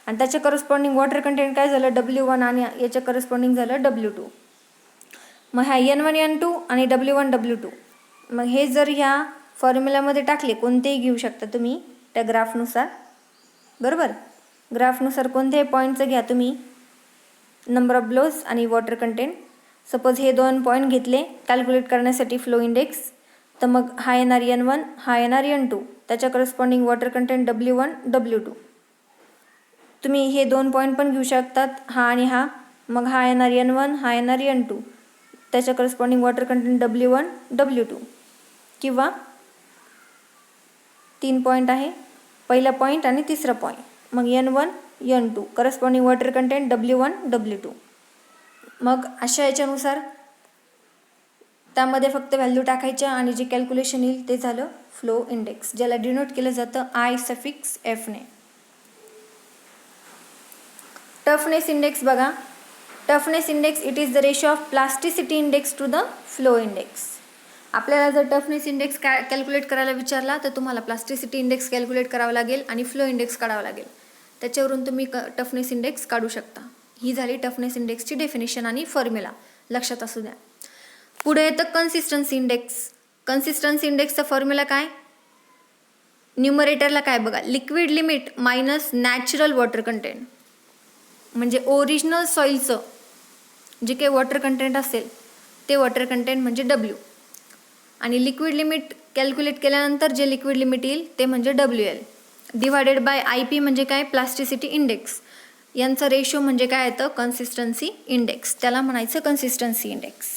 आणि त्याच्या करस्पॉन्डिंग वॉटर कंटेंट काय झालं W1 आणि याच्या करस्पॉन्डिंग झालं W2. मग ह्या N1 N2 आणि W1 W2 मग हे जर ह्या फॉर्म्युल्यामध्ये टाकले, कोणतेही घेऊ शकता तुम्ही त्या ग्राफनुसार, बरोबर. ग्राफनुसार कोणत्याही पॉईंटचं घ्या तुम्ही नंबर ऑफ ब्लोज आणि वॉटर कंटेंट. सपोज हे 2 पॉईंट घेतले कॅल्क्युलेट करण्यासाठी फ्लो इंडेक्स, तर मग हा येणार N1, हा येणार N2, त्याच्या corresponding water content W1 W2. तुम्ही हे 2 पॉईंट पण घेऊ शकतात, हा आणि हा. मग हा येणार N1, हा येणार N2, त्याच्या corresponding water content W1 W2. किंवा 3 पॉईंट आहे, पहिला पॉईंट आणि तिसरा पॉईंट, मग N1 N2 corresponding water content W1 W2. मग अशा याच्यानुसार त्यामध्ये फक्त व्हॅल्यू टाकायच्या आणि जे कॅल्क्युलेशन येईल ते झालं फ्लो इंडेक्स, ज्याला डिनोट केलं जातं I_F ने. टफनेस इंडेक्स बघा. Toughness index it is the ratio of plasticity index to the flow index. आपल्याला जर टफनेस इंडेक्स कॅल्क्युलेट करायला विचारला तर तुम्हाला प्लास्टिसिटी इंडेक्स कॅल्क्युलेट करावं लागेल आणि फ्लो इंडेक्स काढावं लागेल. त्याच्यावरून तुम्ही टफनेस इंडेक्स काढू शकता. ही झाली टफनेस इंडेक्सची डेफिनेशन आणि फॉर्म्युला, लक्षात असू द्या. पुढे येतं कन्सिस्टन्सी इंडेक्स. कन्सिस्टन्सी इंडेक्सचा फॉर्म्युला काय? न्यूमरेटरला काय बघा, liquid limit minus natural water content, म्हणजे ओरिजिनल सॉईलचं जे काही वॉटर कंटेंट असेल ते वॉटर कंटेंट म्हणजे W, आणि लिक्विड लिमिट कॅल्क्युलेट केल्यानंतर जे लिक्विड लिमिट येईल ते म्हणजे WL, डिवायडेड बाय IP म्हणजे काय, प्लास्टिसिटी इंडेक्स. यांचा रेशो म्हणजे काय येतं, कन्सिस्टन्सी इंडेक्स. त्याला म्हणायचं कन्सिस्टन्सी इंडेक्स.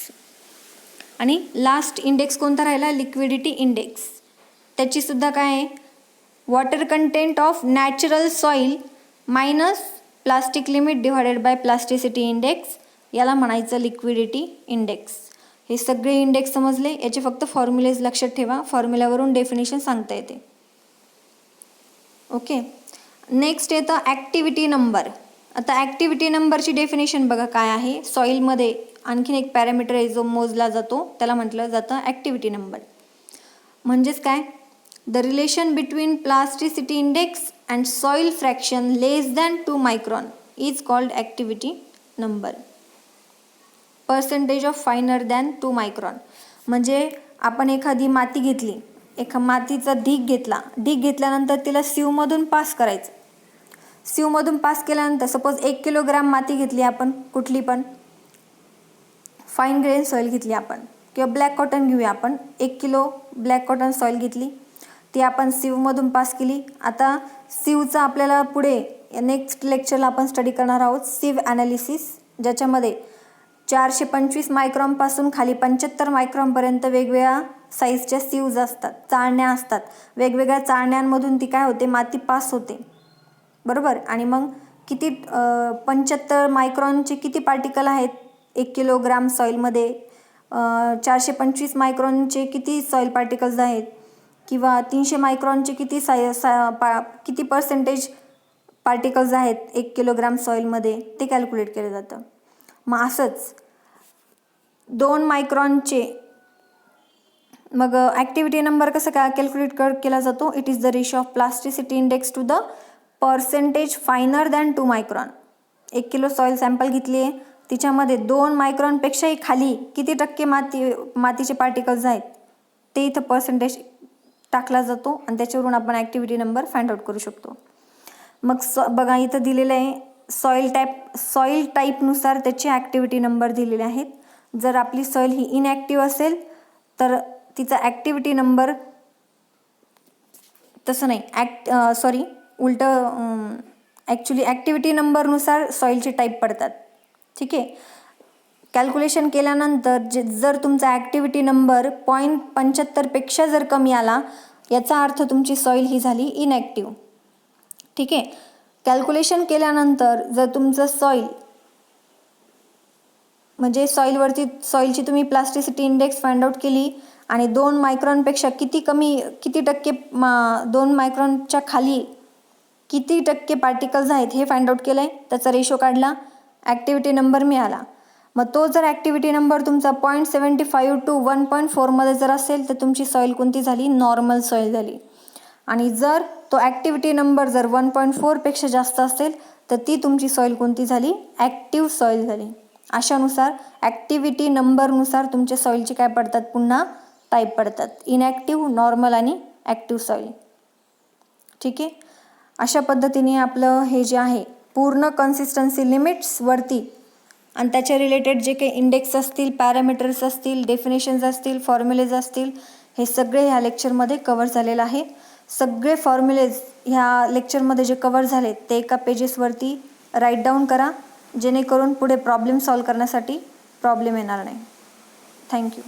आणि लास्ट इंडेक्स कोणता राहिला, लिक्विडिटी इंडेक्स. त्याची सुद्धा काय आहे, water content of natural soil minus plastic limit divided by plasticity index, याला म्हणायचं लिक्विडिटी इंडेक्स. हे सगळे इंडेक्स समजले. याचे फक्त फॉर्म्युलेज लक्षात ठेवा, फॉर्म्युल्यावरून डेफिनेशन सांगता येते. ओके, नेक्स्ट येतं ॲक्टिव्हिटी नंबर. आता ॲक्टिव्हिटी नंबरची डेफिनेशन बघा काय आहे. सॉईलमध्ये आणखीन एक पॅरामीटर आहे जो मोजला जातो, त्याला म्हटलं जातं ॲक्टिव्हिटी नंबर. म्हणजेच काय, the relation between plasticity index and soil fraction less than 2 micron is called activity number. Percentage of फायनर than 2 micron, म्हणजे आपण एखादी माती घेतली, एका मातीचा ढीग घेतला, ढीग घेतल्यानंतर तिला सिवमधून पास करायचं. सिवमधून पास केल्यानंतर सपोज 1 किलोग्राम माती घेतली आपण, कुठली पण फाईन ग्रेन सॉईल घेतली आपण, किंवा ब्लॅक कॉटन घेऊया आपण, 1 किलो ब्लॅक कॉटन सॉईल घेतली, ती आपण सिवमधून पास केली. आता सिवचा आपल्याला पुढे नेक्स्ट लेक्चरला आपण स्टडी करणार आहोत सिव ॲनालिसिस, ज्याच्यामध्ये 425 मायक्रॉनपासून खाली 75 मायक्रॉनपर्यंत वेगवेगळ्या साईजच्या सिव्ज असतात, चाळण्या असतात. वेगवेगळ्या चाळण्यांमधून ती काय होते, माती पास होते, बरोबर. आणि मग किती 75 मायक्रॉनचे किती पार्टिकल आहेत 1 किलोग्राम सॉईलमध्ये, 425 मायक्रॉनचे किती सॉईल पार्टिकल्स आहेत, किंवा 300 मायक्रॉनचे किती पर्सेंटेज पार्टिकल्स आहेत 1 किलोग्राम सॉईलमध्ये, ते कॅल्क्युलेट केलं जातं. मग असंच 2 मायक्रॉनचे मग ॲक्टिव्हिटी नंबर कसं काय कॅल्क्युलेट केला जातो, it is the ratio of plasticity index to the percentage finer than 2 micron. 1 kilo soil sample घेतली आहे, तिच्यामध्ये 2 मायक्रॉनपेक्षाही खाली किती टक्के मातीचे पार्टिकल्स आहेत ते इथं पर्सेंटेज टाकला जातो, आणि त्याच्यावरून आपण ॲक्टिव्हिटी नंबर फाइंड आउट करू शकतो. मग बघा इथं दिलेलं आहे सॉईल टाईपनुसार त्याचे ॲक्टिव्हिटी नंबर दिलेले आहेत. जर आपली सॉईल ही इनॲक्टिव्ह असेल तर तिचा ॲक्टिव्हिटी नंबर, तसं नाही, उलटं ॲक्च्युली ॲक्टिव्हिटी नंबरनुसार सॉईलचे टाईप पडतात. ठीक आहे, कॅल्क्युलेशन केल्यानंतर जर तुमचा ॲक्टिव्हिटी नंबर 0.75पेक्षा जर कमी आला, याचा अर्थ तुमची सॉईल ही झाली इनॲक्टिव्ह. ठीक आहे, कॅल्क्युलेशन केल्यानंतर जर तुमचं सॉईल म्हणजे सॉईलची तुम्ही प्लास्टिसिटी इंडेक्स फाइंड आउट केली आणि 2 मायक्रॉनपेक्षा किती टक्के 2 मायक्रॉनच्या खाली किती टक्के पार्टिकल्स आहेत हे फाइंड आउट केलं आहे, त्याचा रेशो काढला, ॲक्टिव्हिटी नंबर मिळाला. मग तो जर ॲक्टिव्हिटी नंबर तुमचा 0.75 to 1.4 मध्ये जर असेल तर तुमची सॉईल कोणती झाली, नॉर्मल सॉईल झाली. आणि जर तो ॲक्टिव्हिटी नंबर जर 1.4पेक्षा जास्त असेल तर ती तुमची सॉईल कोणती झाली, ॲक्टिव्ह सॉईल झाली. अशानुसार ॲक्टिव्हिटी नंबरनुसार तुमच्या सॉईलचे काय पडतात, पुन्हा टाईप पडतात, इनॲक्टिव्ह, नॉर्मल आणि ॲक्टिव्ह सॉईल. ठीक आहे, अशा पद्धतीने आपलं हे जे आहे पूर्ण कन्सिस्टन्सी लिमिट्सवरती आणि त्याच्या रिलेटेड जे काही इंडेक्स असतील, पॅरामीटर्स असतील, डेफिनेशन्स असतील, फॉर्म्युलेज असतील, हे सगळे ह्या लेक्चरमध्ये कव्हर झालेलं आहे. सगळे फॉर्म्युलेज ह्या लेक्चरमध्ये जे कव्हर झाले ते एका पेजेसवरती राईट डाऊन करा, जेणेकरून पुढे प्रॉब्लेम सॉल्व करण्यासाठी प्रॉब्लेम येणार नाही. थँक्यू.